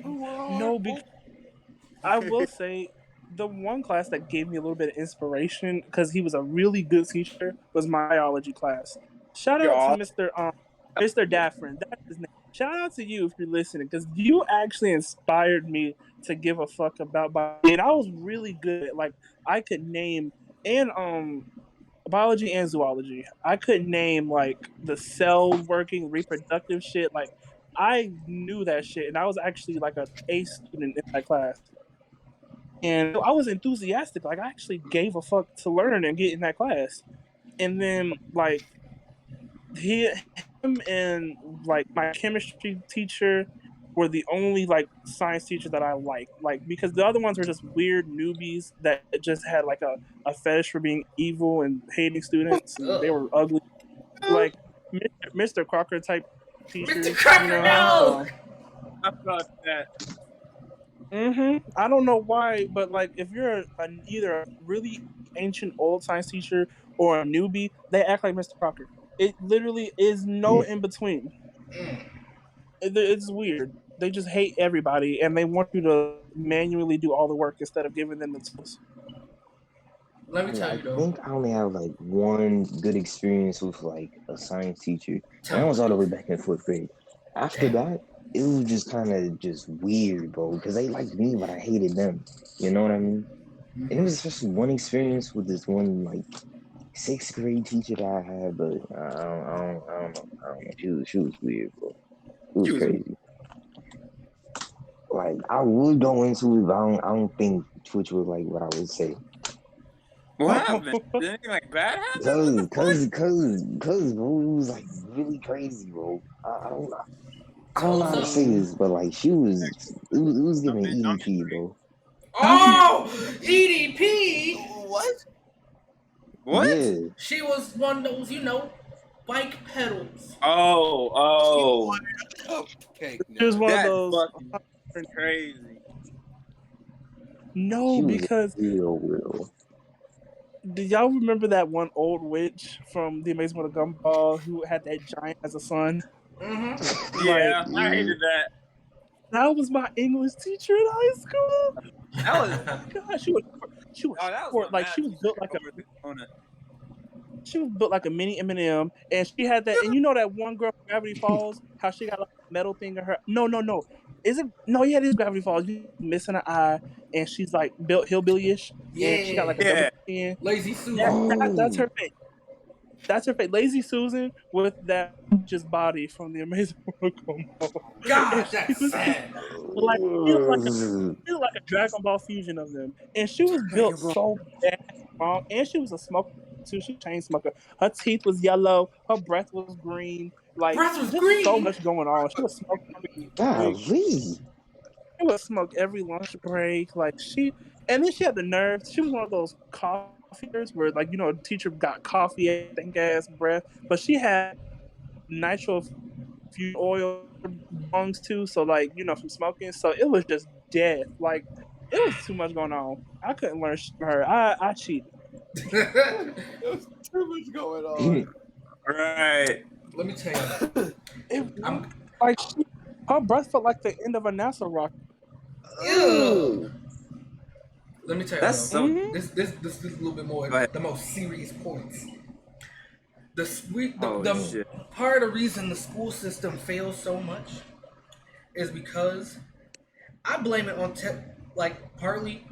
no, because I will say the one class that gave me a little bit of inspiration because he was a really good teacher was my biology class. Shout out to Mr. Daffrin. That's his name. Shout out to you if you're listening, because you actually inspired me to give a fuck about biology. And I was really good at, like, I could name and biology and zoology. I could name like the cell working, reproductive shit. Like, I knew that shit, and I was actually like a A student in that class. And I was enthusiastic. Like, I actually gave a fuck to learn and get in that class. And then like him and like my chemistry teacher were the only like science teachers that I liked. Like, because the other ones were just weird newbies that just had like a fetish for being evil and hating students, and they were ugly. Like Mr. Crocker type teachers. Mr. Crocker, no! I thought that. I don't know why, but like if you're either a really ancient old science teacher or a newbie, they act like Mr. Crocker. It literally is no in between. It's weird. They just hate everybody, and they want you to manually do all the work instead of giving them the tools. Let me tell you though. I think I only have like one good experience with like a science teacher. And I was all the way back in 4th grade. After that, it was just kind of just weird, bro, because they liked me, but I hated them. You know what I mean? And it was just one experience with this one like 6th grade teacher that I had, but I don't know. She was weird, bro. It was crazy. Like, I would go into it, but I don't think Twitch was like what I would say. What happened? Did anything like bad happen? Cause, bro, it was like really crazy, bro. I don't know how to say this, but like it was giving EDP, bro. Oh, EDP. What? Yeah. She was one of those, bike pedals. Oh. Okay. It was one of That's those. fucking crazy. No, because real. do y'all remember that one old witch from The Amazing World of Gumball who had that giant as a son? Mm-hmm. Yeah, I hated that. That was my English teacher in high school. That was. God, she was short, like she was built like a mini Eminem, and she had that. And you know that one girl from Gravity Falls, how she got like a metal thing in her. No. Is it? No, yeah, it is Gravity Falls. You missing an eye, and she's like built hillbilly-ish. Yeah. And she got like a double chin. Lazy Susan. That's her face. That's her face. Lazy Susan with that just body from The Amazing World of Gumball. God, that's sad. Like, it was like a Dragon Ball fusion of them. And she was built so bad strong. And she was a smoker too. She chain smoker. Her teeth was yellow. Her breath was green. Like, so much going on. She was smoking. Golly. She would smoke every lunch break. Like, and then she had the nerve. She was one of those coffeeers where, like, the teacher got coffee, stink ass breath. But she had nitro oil lungs too. So, like, from smoking. So it was just death. Like, it was too much going on. I couldn't learn from her. I cheated. There was too much going on. Right. Let me tell you. Her breath felt like the end of a NASA rocket. Ew. Let me tell you. That's so. This is a little bit more the most serious points. The part of the reason the school system fails so much is because I blame it on partly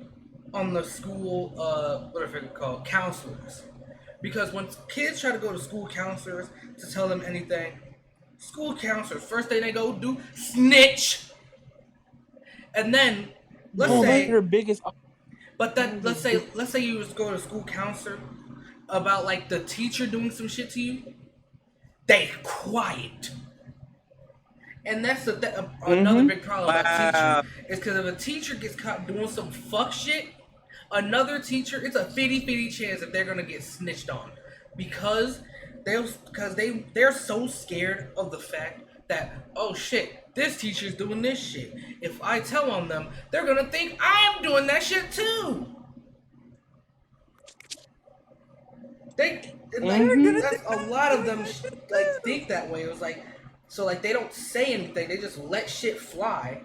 on the school what are they called, counselors. Because when kids try to go to school counselors to tell them anything, school counselors first thing they go do, snitch. And then let's say your biggest. But then let's say you was going to a school counselor about like the teacher doing some shit to you. They quiet. And that's another big problem about Wow. teachers is because if a teacher gets caught doing some fuck shit, another teacher, it's a 50-50 chance that they're gonna get snitched on because they're so scared of the fact that, oh shit, this teacher's doing this shit. If I tell on them, they're gonna think I am doing that shit too. That's a lot of them think that way. It was like, so like they don't say anything, they just let shit fly.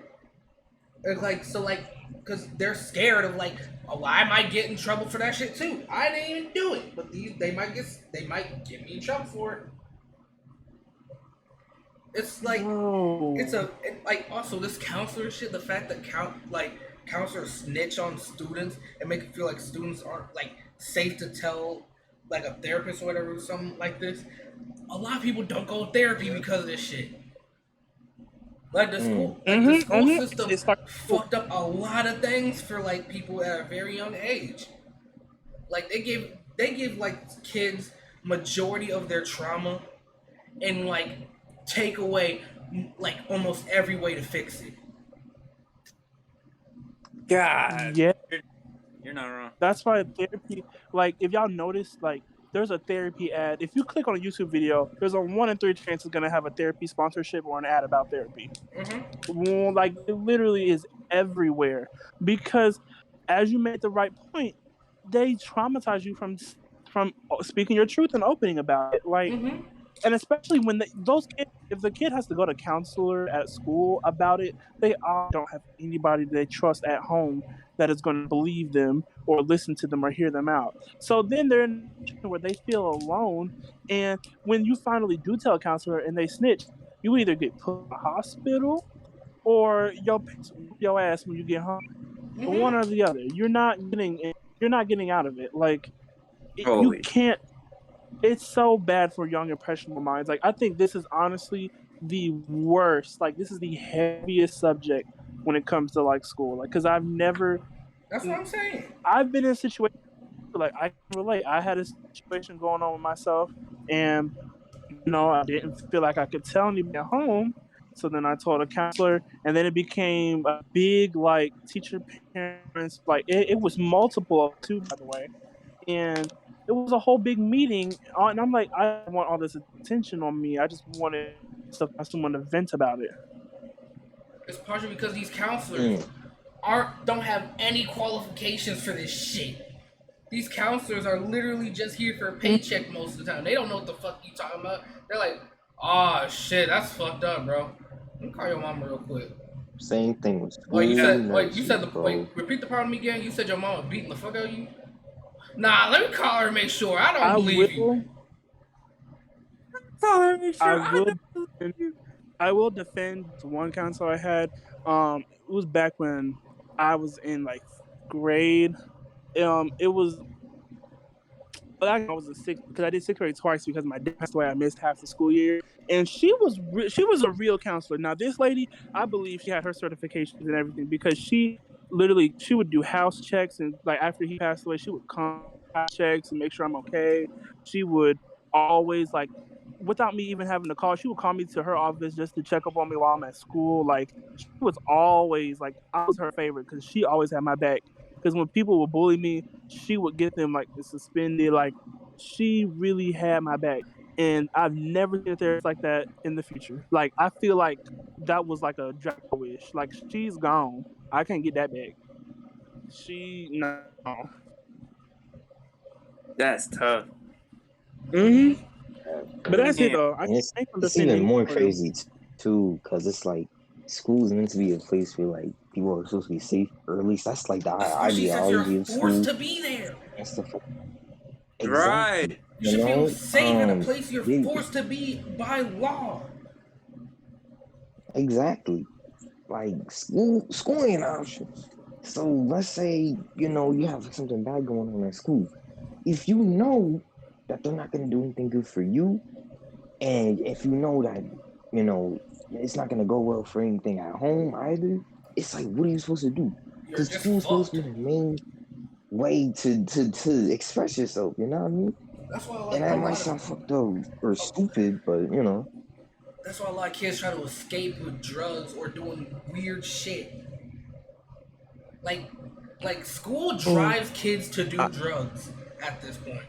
It's like, so like, because they're scared of like, oh, I might get in trouble for that shit too. I didn't even do it, but they might get me in trouble for it. It's like, also this counselor shit. The fact that counselors snitch on students and make it feel like students aren't like safe to tell like a therapist or whatever, something like this. A lot of people don't go to therapy because of this shit. Like the school, the school system fucked up a lot of things for like people at a very young age. Like they give like kids majority of their trauma and like take away like almost every way to fix it. God, yeah, you're not wrong. that's why therapy. Like, if y'all notice, like, there's a therapy ad. If you click on a YouTube video, there's a 1 in 3 chance it's gonna have a therapy sponsorship or an ad about therapy. Well, like, it literally is everywhere because, as you made the right point, they traumatize you from speaking your truth and opening about it. Like, and especially when those kids, if the kid has to go to counselor at school about it, they all don't have anybody they trust at home that is going to believe them or listen to them or hear them out. So then they're in a situation where they feel alone. And when you finally do tell a counselor and they snitch, you either get put in the hospital or your ass when you get home. One or the other. You're not getting out of it. Like, you can't. It's so bad for young impressionable minds. Like, I think this is honestly the worst. Like, this is the heaviest subject when it comes to like school. Like, because I've never. That's what I'm saying. I've been in a situation like I can relate. I had a situation going on with myself, and I didn't feel like I could tell anybody at home. So then I told a counselor, and then it became a big like teacher parents. Like it was multiple too, by the way, and it was a whole big meeting. And I'm like, I don't want all this attention on me. I just wanted someone to vent about it. It's partially because these counselors don't have any qualifications for this shit. These counselors are literally just here for a paycheck most of the time. They don't know what the fuck you talking about. They're like, oh shit, that's fucked up, bro. Let me call your mama real quick. Same thing with school. Repeat the part of me again. You said your mama beating the fuck out of you? Nah, let me call her and make sure. I don't believe you. I will defend one counselor I had. It was back when I was in like grade. It was. I was in sixth because I did sixth grade twice because my dad passed away. I missed half the school year, and she was a real counselor. Now this lady, I believe she had her certifications and everything because she would do house checks, and like after he passed away, she would come house checks and make sure I'm okay. She would always like, without me even having to call, she would call me to her office just to check up on me while I'm at school. Like she was always like, I was her favorite because she always had my back. Because when people would bully me, she would get them like suspended. Like she really had my back, and I've never seen a therapist like that in the future. Like I feel like that was like a Draco wish. Like she's gone. I can't get that back. No. That's tough. But that's it though. It's even more crazy too, because it's like school's meant to be a place where like people are supposed to be safe, or at least that's like the ideology of school. Forced to be there. And stuff like that. Right. You should feel safe in a place you're forced to be by law. Exactly. Like school ain't an option. So let's say, you have something bad going on at school. If you know that they're not going to do anything good for you, and if you know that, it's not going to go well for anything at home either, it's like, what are you supposed to do? Because school's supposed to be the main way to express yourself, you know what I mean? That's why I like and that might sound fucked up or stupid, but, That's why a lot of kids try to escape with drugs or doing weird shit. Like school drives kids to do drugs at this point.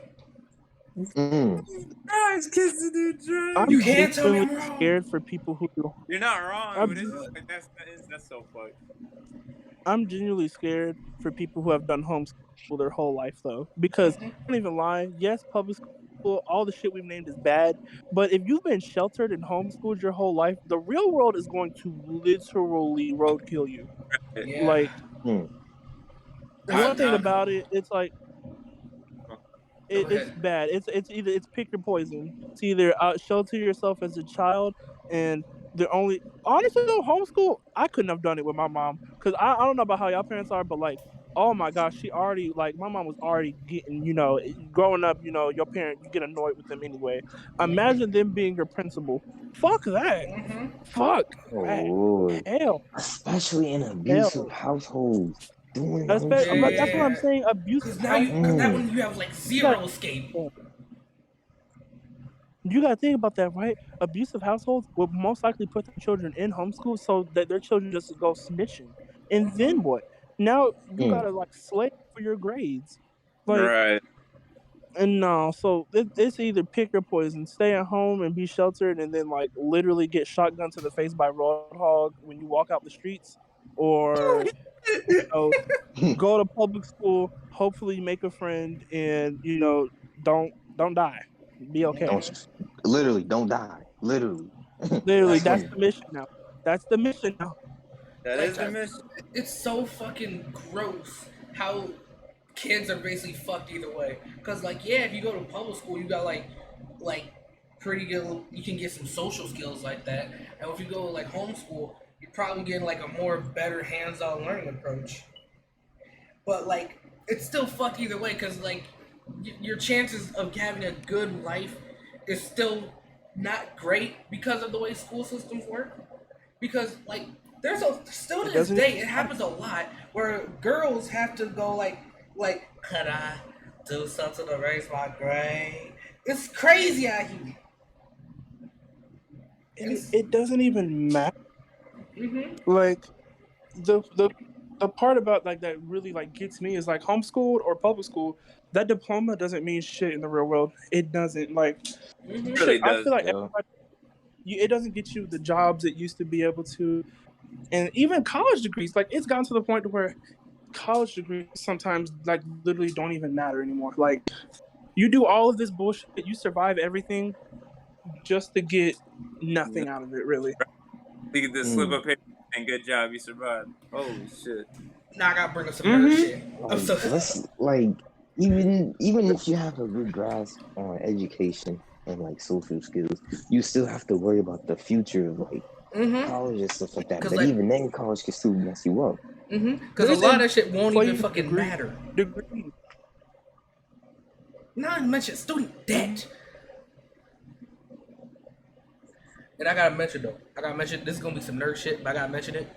Drives kids to do drugs. You can't tell me I'm genuinely wrong. scared for people who do. You're not wrong, I'm but it's just like that's so fucked. I'm genuinely scared for people who have done homeschool their whole life, though, because I don't even lie. Yes, public school, all the shit we've named is bad, but if you've been sheltered and homeschooled your whole life, the real world is going to literally roadkill you. Yeah. Like, Hmm. one thing about it, it's like it's ahead. bad. It's pick your poison. It's either shelter yourself as a child, and the only honestly though homeschool I couldn't have done it with my mom because I don't know about how y'all parents are, but like oh my gosh, she already like my mom was already getting growing up your parent you get annoyed with them anyway. Imagine them being your principal. Fuck that. Fuck Oh that. Lord. Hell. Especially in abusive households. Doing That's what I'm saying. Abusive. Because that one you have like zero escape. You gotta think about that, right? Abusive households will most likely put their children in homeschool so that their children just go snitching. And then what? Now you gotta like slave for your grades. Like, Right. and no, so it's either pick your poison, stay at home and be sheltered, and then like literally get shotgun to the face by Roadhog when you walk out the streets, or go to public school, hopefully make a friend, and don't die. Be okay. Don't die. Literally. That's the mission now. That's the mission now. That is the mission. It's so fucking gross how kids are basically fucked either way. Cause like if you go to public school, you got like pretty good. You can get some social skills like that. And if you go like homeschool, you're probably getting like a more better hands-on learning approach. But like it's still fucked either way. Cause like your chances of having a good life is still not great because of the way school systems work. Because like there's still to this day it happens a lot where girls have to go like could I do something to raise my grade? It's crazy out here. It doesn't even matter. Like the part about like that really like gets me is like homeschooled or public school. That diploma doesn't mean shit in the real world. It doesn't like. It really I does. feel like it doesn't get you the jobs it used to be able to, and even college degrees. Like it's gotten to the point where college degrees sometimes like literally don't even matter anymore. Like you do all of this bullshit, you survive everything, just to get nothing out of it. Really. You get this slip up here and good job, you survived. Holy shit. Now I gotta bring up some other shit. Let's like even if you have a good grasp on education and like social skills, you still have to worry about the future of like college and stuff like that. But like, even then, college can still mess you up. Because a lot of that shit won't even fucking matter. Degree. Not to mention student debt. And I gotta mention this is gonna be some nerd shit, but I gotta mention it.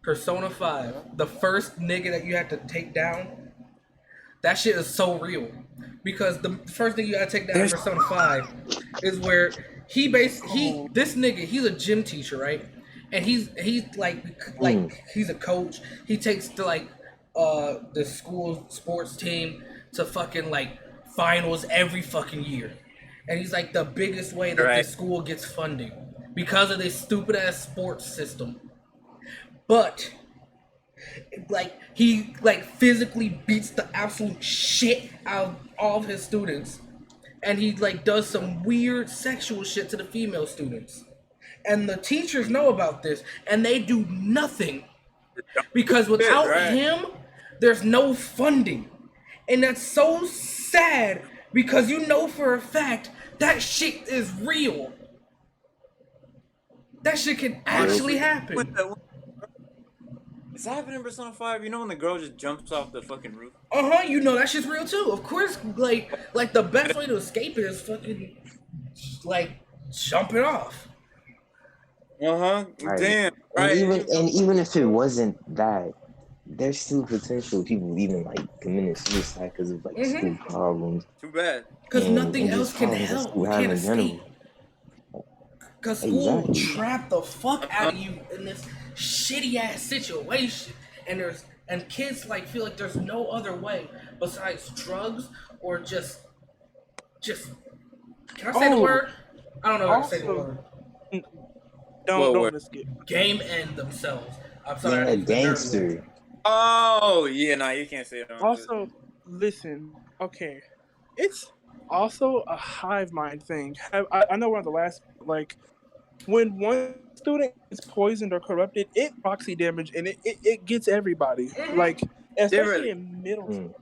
Persona 5, the first nigga that you have to take down, that shit is so real. Because the first thing you gotta take down in Persona 5 is where this nigga, he's a gym teacher, right? And he's like he's a coach. He takes to like the school sports team to fucking like finals every fucking year. And he's like the biggest way that the school gets funding because of this stupid ass sports system. But like he like physically beats the absolute shit out of all of his students, and he like does some weird sexual shit to the female students, and the teachers know about this and they do nothing because without him there's no funding. And that's so sad because you know for a fact that shit is real. That shit can actually happen. Is that happening in Persona 5? You know when the girl just jumps off the fucking roof? You know that shit's real too. Of course, like the best way to escape it is fucking like jumping off. Right. Damn. Right. And even if it wasn't that, there's still potential people even like committing suicide because of like school problems. Too bad. Because nothing else can help. You can't escape. Because school Exactly. trapped the fuck out of you in this shitty ass situation, and kids like feel like there's no other way besides drugs or just. Can I say the word? I don't know how to say the word. Don't risk it. Game end themselves. I'm sorry. Yeah, gangster. Oh, yeah, no, you can't say it. Also, listen, okay, it's also a hive mind thing. I know we're on the last, like, when one student is poisoned or corrupted, it proxy damage and it gets everybody. Like, especially in middle school.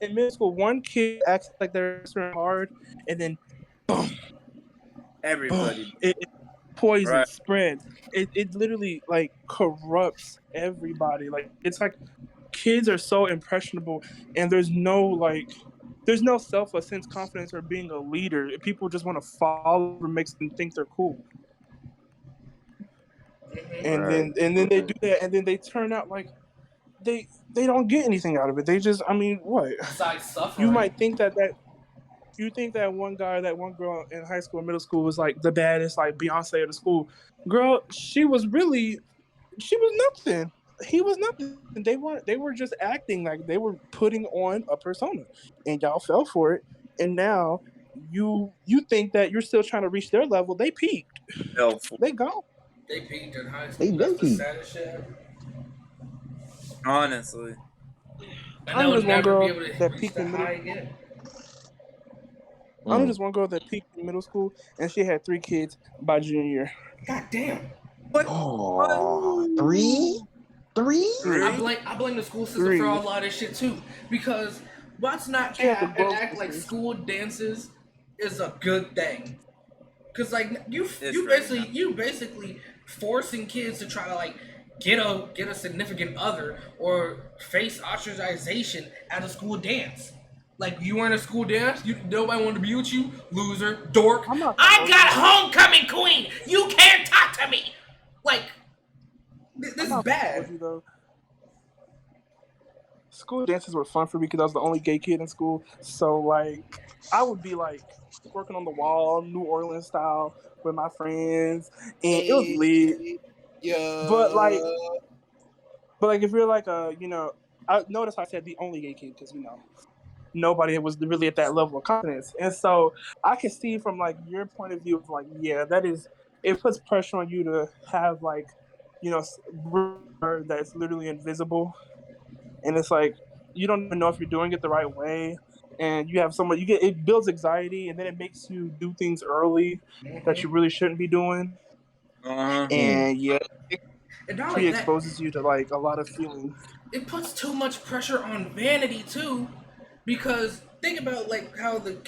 In middle school, one kid acts like they're hard, and then boom, Everybody. it poison Right. spreads. It literally like corrupts everybody. Like, it's like kids are so impressionable, and there's no self-sense confidence or being a leader. People just want to follow or makes them think they're cool. And then they do that, and then they turn out like they don't get anything out of it. They just, I mean, what? Besides suffering. You might think that one guy, that one girl in high school, middle school was like the baddest, like Beyonce of the school. Girl, she was nothing. He was nothing. They were just acting like they were putting on a persona, and y'all fell for it. And now you think that you're still trying to reach their level. They peaked. They gone. They peaked in high school. They That's the peaked. saddest shit. Honestly. And they'll just one never girl be able to that reach peaked that in high again. I know just one girl that peaked in middle school, and she had 3 kids by junior year. God damn. Oh, three? I blame the school system 3. for a lot of this shit too. Because let's not Yeah, cap the and girls' act like sisters. school dances is a good thing. Cause like you really basically forcing kids to try to like get a significant other or face ostracization at a school dance. Like, you were in a school dance, nobody wanted to be with you, loser, dork. I got homecoming queen. You can't talk to me. Like, this is bad. You, though. School dances were fun for me because I was the only gay kid in school. So, like, I would be, like, working on the wall, New Orleans style, with my friends. And it was lit. Yeah. But, like, if you're, like, I notice I said the only gay kid because, nobody was really at that level of confidence. And so I can see from, like, your point of view of, like, yeah, it puts pressure on you to have, like, that's literally invisible. And it's like, you don't even know if you're doing it the right way. And you have it builds anxiety, and then it makes you do things early that you really shouldn't be doing. And yeah, it pre-exposes you to, like, a lot of feelings. It puts too much pressure on vanity too, because think about like how the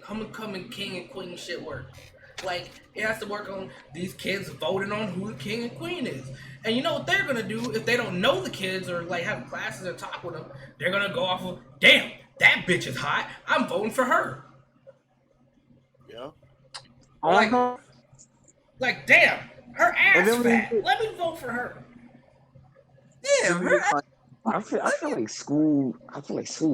homecoming king and queen shit works. Like, it has to work on these kids voting on who the king and queen is. And you know what they're gonna do if they don't know the kids or like have classes or talk with them? They're gonna go off of, damn, that bitch is hot, I'm voting for her. Yeah. Like damn, her ass fat. Let me vote for her. Damn, her ass. I feel like school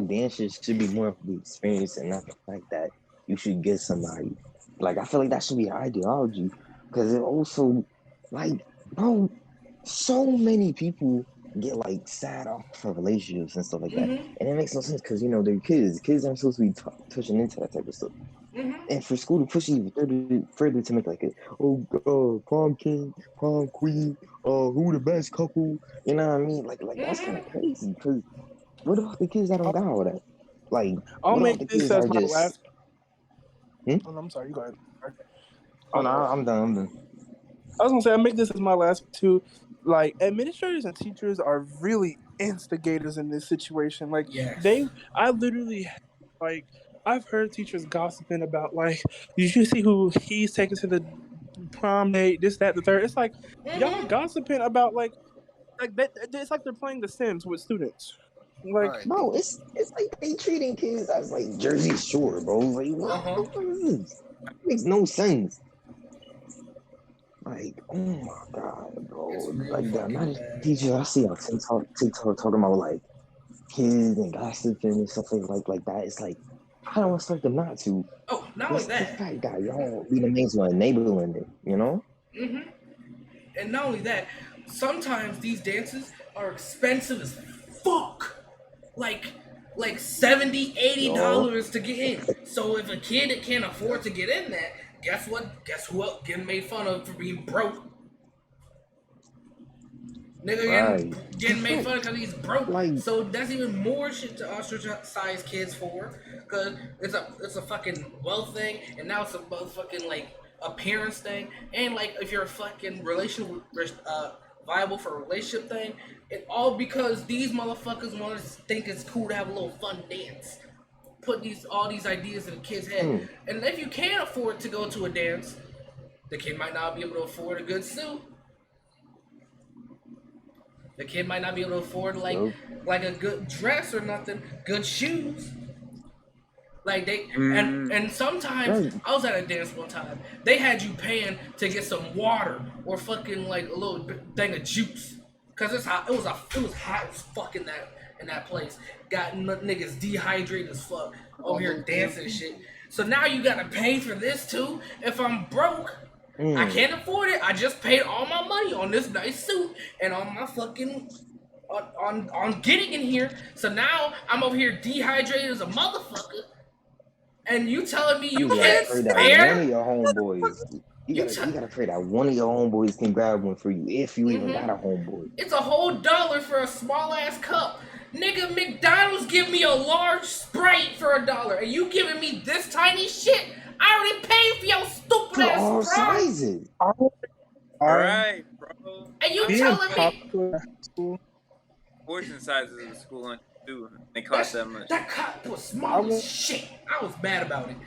dances should be more of the experience and not the fact that you should get somebody. Like, I feel like that should be an ideology, because it also, like, bro, so many people get, like, sad off of relationships and stuff like that, and it makes no sense because, they're kids. Kids aren't supposed to be touching into that type of stuff. And for school to push you further to make, like, prom king, prom queen, who the best couple, you know what I mean? Like that's kind of crazy, because what about the kids that don't got all that? Like, I'll make this as my just... last... Oh, no, I'm sorry, you go ahead. Oh, no, I'm done. I was gonna say, I make this as my last two. Like, administrators and teachers are really instigators in this situation. Like, I literally, like, I've heard teachers gossiping about, like, did you see who he's taking to the prom date, this, that, the third? It's like, y'all gossiping about, like that. It's like they're playing The Sims with students. Like, bro, it's like they treating kids as, like, Jersey Shore, bro. Like, what the fuck is this? It makes no sense. Like, oh my god, bro. Like, the amount of teachers I see on TikTok talking about, like, kids and gossiping and stuff like that. It's like, I don't expect them not to. Oh, not only It's the that, fact that y'all be the mains one enabling it, you know? and not only that, sometimes these dances are expensive as fuck. Like $70, $80 to get in. So if a kid that can't afford to get in that, guess what? Guess who else getting made fun of for being broke? Nigga getting made fun of because he's broke. Like- so that's even more shit to ostracize kids for, because it's a fucking wealth thing, and now it's a motherfucking like appearance thing, and like if you're a fucking viable for a relationship thing, it all because these motherfuckers want to think it's cool to have a little fun dance. Put all these ideas in a kid's head, and if you can't afford to go to a dance, the kid might not be able to afford a good suit. The kid might not be able to afford like a good dress or nothing, good shoes. Like they and sometimes I was at a dance one time. They had you paying to get some water or fucking like a little thing of juice, cause it's hot. It was hot as fuck in that place. Got niggas dehydrated as fuck over here dancing and shit. So now you gotta pay for this too. If I'm broke, I can't afford it. I just paid all my money on this nice suit and on my fucking on getting in here. So now I'm over here dehydrated as a motherfucker. And you telling me you can't spare? One of your homeboys. You gotta pray that one of your homeboys can grab one for you if you even got a homeboy. It's a whole $1 for a small ass cup. Nigga, McDonald's give me a large Sprite for $1, and you giving me this tiny shit? I already paid for your stupid ass All Sprite. sizes. All right, bro. And you telling me Portion sizes in school lunch too. They cost that much. That cup was small as shit. I was mad about it.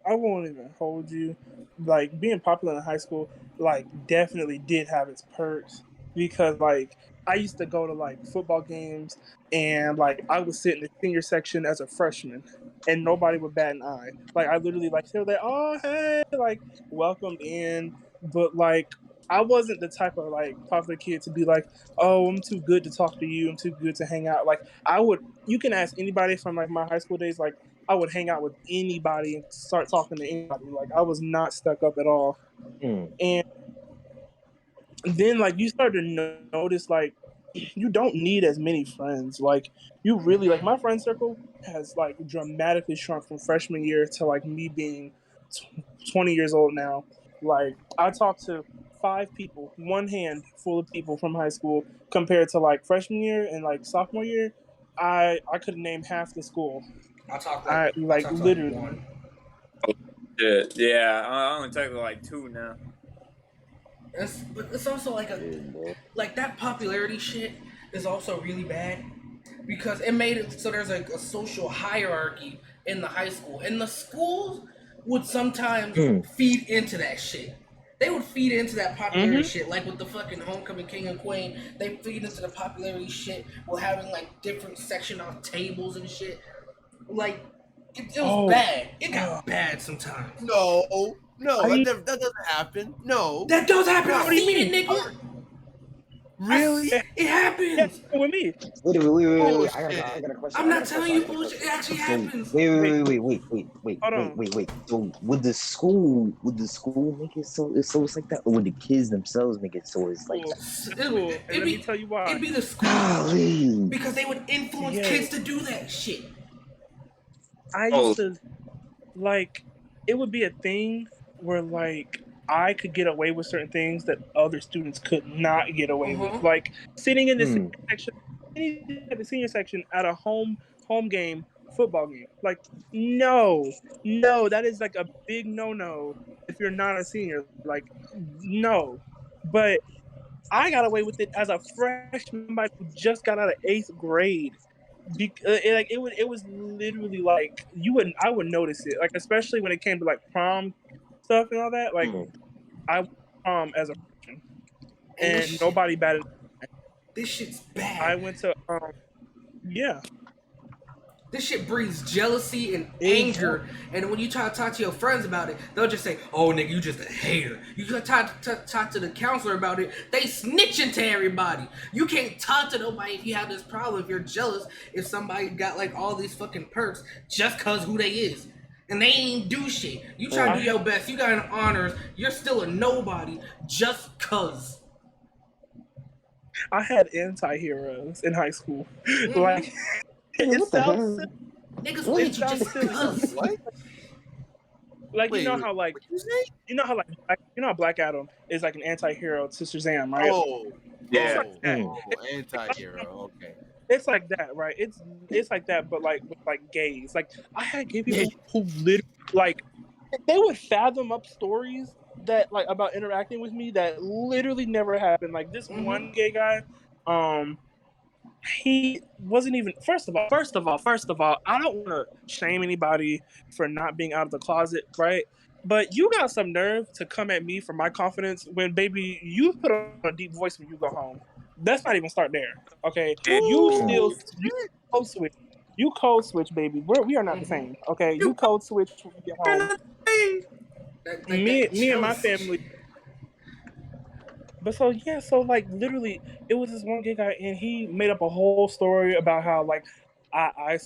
I won't even hold you. Like, being popular in high school, like, definitely did have its perks, because, like, I used to go to, like, football games, and, like, I would sit in the senior section as a freshman, and nobody would bat an eye. Like, I literally, like, they were like, oh, hey, like, welcomed in, but, like, I wasn't the type of, like, popular kid to be like, oh, I'm too good to talk to you, I'm too good to hang out. Like, you can ask anybody from, like, my high school days, like, I would hang out with anybody and start talking to anybody. Like, I was not stuck up at all. And then, like, you start to notice, like, you don't need as many friends. Like, you really, like, my friend circle has, like, dramatically shrunk from freshman year to, like, me being 20 years old now. Like, I talked to 5 people, one hand full of people from high school, compared to, like, freshman year and, like, sophomore year. I could name half the school. I talk literally. One. Yeah, I only talk to like 2 now. But it's also like like that popularity shit is also really bad, because it made it so there's like a social hierarchy in the high school, and the schools would sometimes feed into that shit. They would feed into that popularity shit, like with the fucking homecoming king and queen. They feed into the popularity shit with having like different section off tables and shit. Like it was bad. It got bad sometimes. No, that doesn't happen. No, that does happen. What do you mean, nigga? Really? It happens. Yes, with me. Wait. I got a question. I'm not telling you bullshit. It actually happens. Wait. So would the school make it so it's like that, or would the kids themselves make it so it's like that? Let me tell you why. It'd be the school, because they would influence kids to do that shit. I used to, like, it would be a thing where, like, I could get away with certain things that other students could not get away with. Like, sitting in the senior section at a home game, football game. Like, no, that is, like, a big no-no if you're not a senior. Like, no. But I got away with it as a freshman who just got out of 8th grade. It was literally like I would notice it, like, especially when it came to like prom stuff and all that. Like, I went to prom as a freshman, and nobody batted. This shit's bad. I went to This shit breeds jealousy and anger, and when you try to talk to your friends about it, they'll just say, "Oh, nigga, you just a hater." You can talk to the counselor about it, they snitching to everybody. You can't talk to nobody if you have this problem, if you're jealous, if somebody got like all these fucking perks just cause who they is. and they ain't do shit. You try to do your best. You got an honors. You're still a nobody just cause. I had anti-heroes in high school. Mm-hmm. Like, Nigga, it what the hell? sounds silly. Niggas will hate you just silly. cause. What? Like, Wait, you know how, like, what you say? you know how, like, how Black Adam is like an anti-hero to Shazam, right? Oh, Yeah. anti-hero. Okay. It's like that, right? It's like that, but like with like gays. Like, I had gay people who literally, like, they would fathom up stories that, like, about interacting with me that literally never happened. Like, this one gay guy, he wasn't even. First of all, I don't want to shame anybody for not being out of the closet, right? But you got some nerve to come at me for my confidence when, baby, you put on a deep voice when you go home. Let's not even start there, okay? You code switch. You code switch, baby. We are not the same, okay? You code switch when you get home. Me and my family. But so like literally, it was this one gay guy, and he made up a whole story about how like I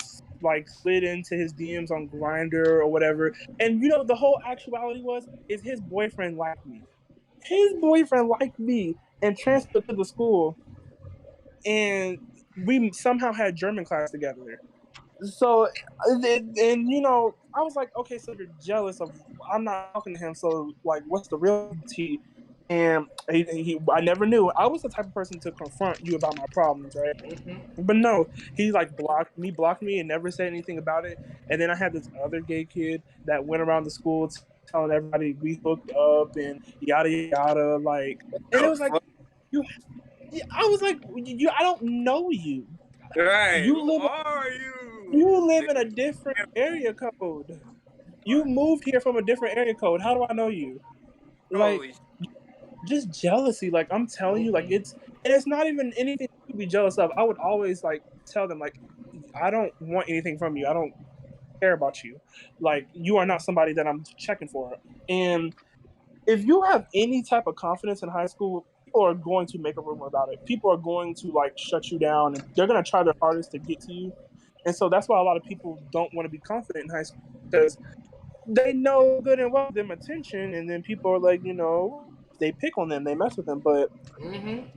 like slid into his DMs on Grindr or whatever, and the whole actuality is his boyfriend liked me. His boyfriend liked me and transferred to the school, and we somehow had German class together. So, and I was like, okay, so you're jealous of I'm not talking to him. So, like, what's the real tea? And I never knew. I was the type of person to confront you about my problems, right? But no, he like blocked me, and never said anything about it. And then I had this other gay kid that went around the school telling everybody we hooked up and yada yada. Like, and it was like, I was like, I don't know you. Right. You Who live. are you? You live in a different area code. You moved here from a different area code. How do I know you? Like, just jealousy. Like, I'm telling you, like, it's not even anything to be jealous of. I would always like tell them, like, I don't want anything from you. I don't care about you. Like, you are not somebody that I'm checking for. And if you have any type of confidence in high school, people are going to make a rumor about it. People are going to like shut you down, and they're going to try their hardest to get to you. And so that's why a lot of people don't want to be confident in high school, because they know good and well them attention, and then people are like, they pick on them, they mess with them. But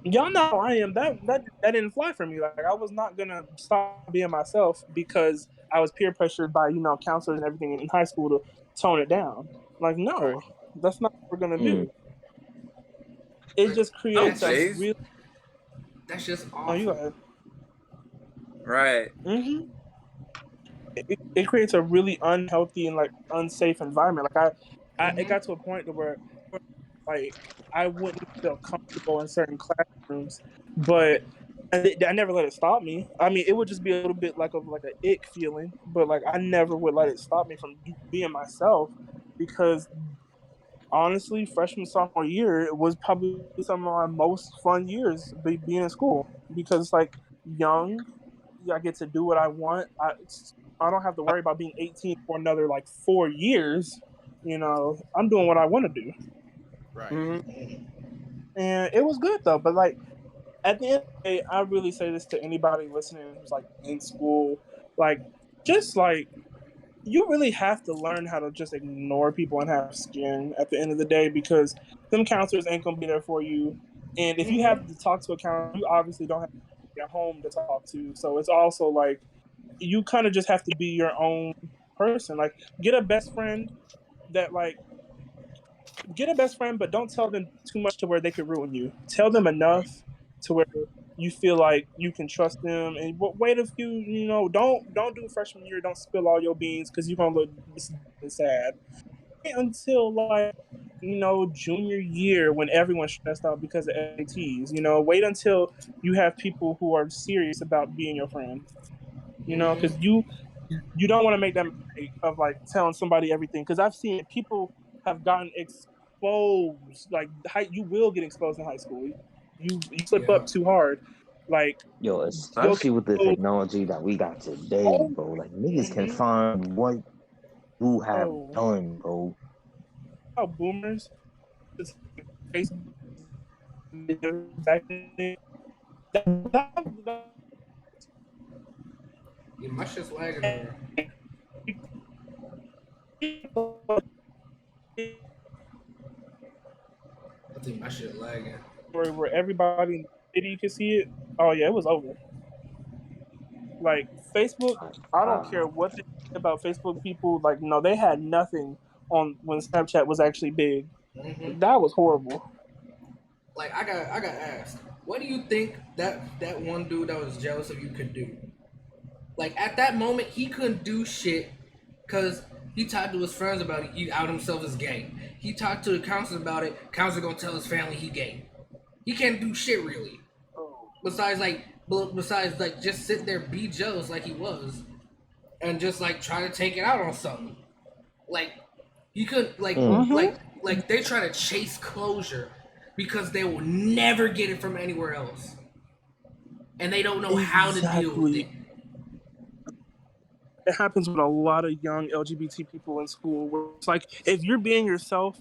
y'all know how I am. That didn't fly for me. Like, I was not gonna stop being myself because I was peer pressured by counselors and everything in high school to tone it down. Like, no, that's not what we're gonna do. It just creates a real. That's just awful. Oh, you go ahead. Right. It creates a really unhealthy and like unsafe environment. Like it got to a point where like I wouldn't feel comfortable in certain classrooms, but I never let it stop me. I mean, it would just be a little bit like an ick feeling, but like I never would let it stop me from being myself, because honestly, freshman sophomore year, it was probably some of my most fun years being in school, because it's like young. I get to do what I want. I don't have to worry about being 18 for another like 4 years. I'm doing what I want to do. Right. And it was good though. But like at the end of the day, I really say this to anybody listening who's like in school, like just like you really have to learn how to just ignore people and have skin at the end of the day, because them counselors ain't gonna be there for you. And if you have to talk to a counselor, you obviously don't have a home to talk to. So it's also like you kind of just have to be your own person. Like get a best friend, but don't tell them too much to where they could ruin you. Tell them enough to where you feel like you can trust them. And wait a few, don't do freshman year. Don't spill all your beans, because you're gonna look sad. Wait until like junior year, when everyone's stressed out because of SATs. Wait until you have people who are serious about being your friend. Because you don't want to make that mistake of like telling somebody everything. Because I've seen people have gotten exposed. Like you will get exposed in high school. You slip up too hard. Like especially with the technology that we got today, bro. Like niggas can find what you have done, bro. How boomers my shit's lagging over. I think my shit lagging. where everybody in the city could see it. Oh yeah, it was over. Like Facebook, I don't care what they say about Facebook people. Like, no, they had nothing on when Snapchat was actually big. Mm-hmm. That was horrible. Like I got asked, what do you think that one dude that was jealous of you could do? Like at that moment, he couldn't do shit because he talked to his friends about it. He out himself as gay. He talked to the counselor about it. Counselor gonna tell his family he gay. He can't do shit really. Besides just sit there be jealous like he was, and just like try to take it out on something. Like he could like they try to chase closure because they will never get it from anywhere else, and they don't know how to deal with it. It happens with a lot of young LGBT people in school. Where it's like if you're being yourself,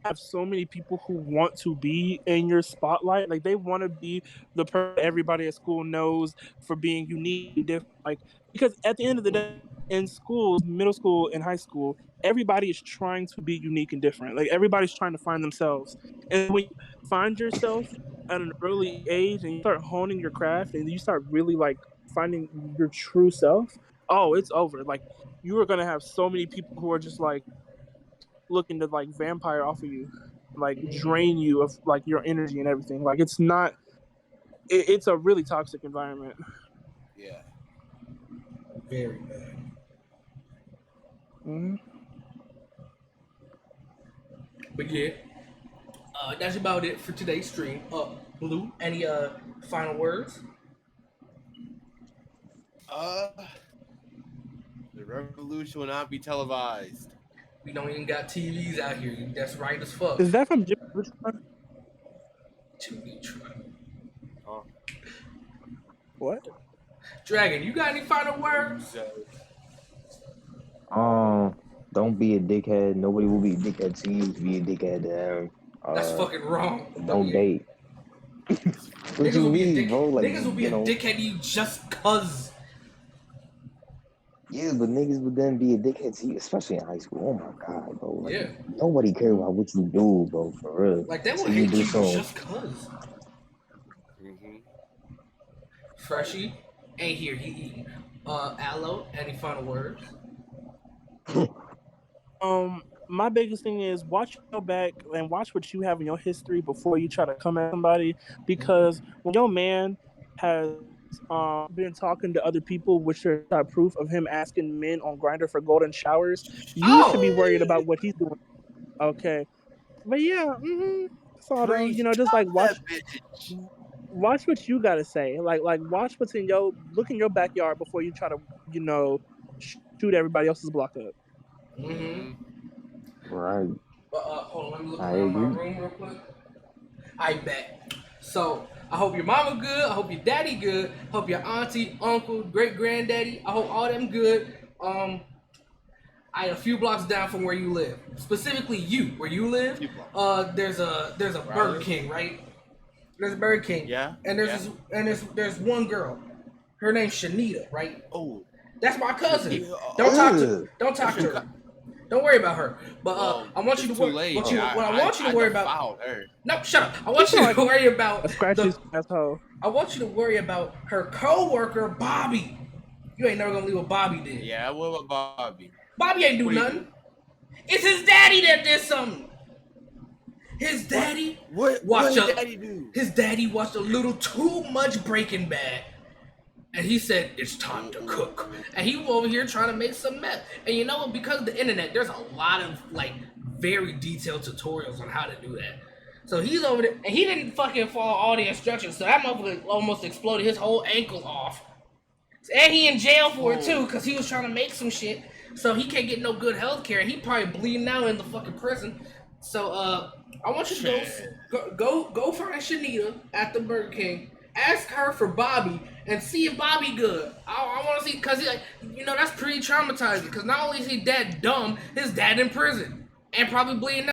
have so many people who want to be in your spotlight. Like they want to be the person everybody at school knows for being unique and different. Like because at the end of the day, in schools, middle school and high school, everybody is trying to be unique and different. Like everybody's trying to find themselves. And when you find yourself at an early age and you start honing your craft and you start really like finding your true self, oh, it's over. Like you are gonna have so many people who are just like looking to like vampire off of you, like drain you of like your energy and everything. Like it's not. It's a really toxic environment. Yeah. Very bad. Mm-hmm. But yeah, that's about it for today's stream. Blue, any final words? The revolution will not be televised. We don't even got TVs out here. That's right as fuck. Is that from Jimmy Neutron? Jimmy Neutron. Huh? What? Dragon, you got any final words? Don't be a dickhead. Nobody will be a dickhead to you. Be a dickhead to them. That's fucking wrong. Don't date. What Niggas you will be mean, bro? Like, niggas will be a dickhead to you just cause. Yeah, but niggas would then be a dickhead to you, especially in high school. Oh my god, bro. Like, Yeah. nobody cares about what you do, bro, for real. Like, they will So hate do you something. just cause. Freshie, ain't here, he eating. Aloe, any final words? My biggest thing is watch your back and watch what you have in your history before you try to come at somebody. Because when your man has been talking to other people, which are proof of him asking men on Grindr for golden showers, you should be worried about what he's doing. Okay, but yeah, so just like watch what you gotta say. Like watch what's in look in your backyard before you try to shoot everybody else's block up. Right. Hold on, let me look around my room real quick. I bet. So, I hope your mama good. I hope your daddy good. I hope your auntie, uncle, great granddaddy. I hope all them good. I a few blocks down from where you live. Specifically, where you live. There's a Burger King, right? There's a Burger King. Yeah. And there's one girl. Her name's Shanita, right? Oh. That's my cousin. Don't talk to her. Don't worry about her. But I want you to worry. What I want you to worry about. No, shut up. I want you to worry about asshole. I want you to worry about her co-worker Bobby. You ain't never gonna leave what Bobby did. Yeah, what about Bobby? Bobby ain't do nothing. It's his daddy that did something. His daddy What did daddy do? His daddy watched a little too much Breaking Bad. And he said, it's time to cook. And he was over here trying to make some meth. And you know what? Because of the internet, there's a lot of, like, very detailed tutorials on how to do that. So he's over there, and he didn't fucking follow all the instructions. So that motherfucker almost exploded his whole ankle off. And he in jail for it, too, because he was trying to make some shit. So he can't get no good health care. And he probably bleeding out in the fucking prison. So, I want you to go find Shanita at the Burger King. Ask her for Bobby and see if Bobby good. I want to see, because that's pretty traumatizing. Because not only is he dad dumb, his dad in prison and probably bleeding out.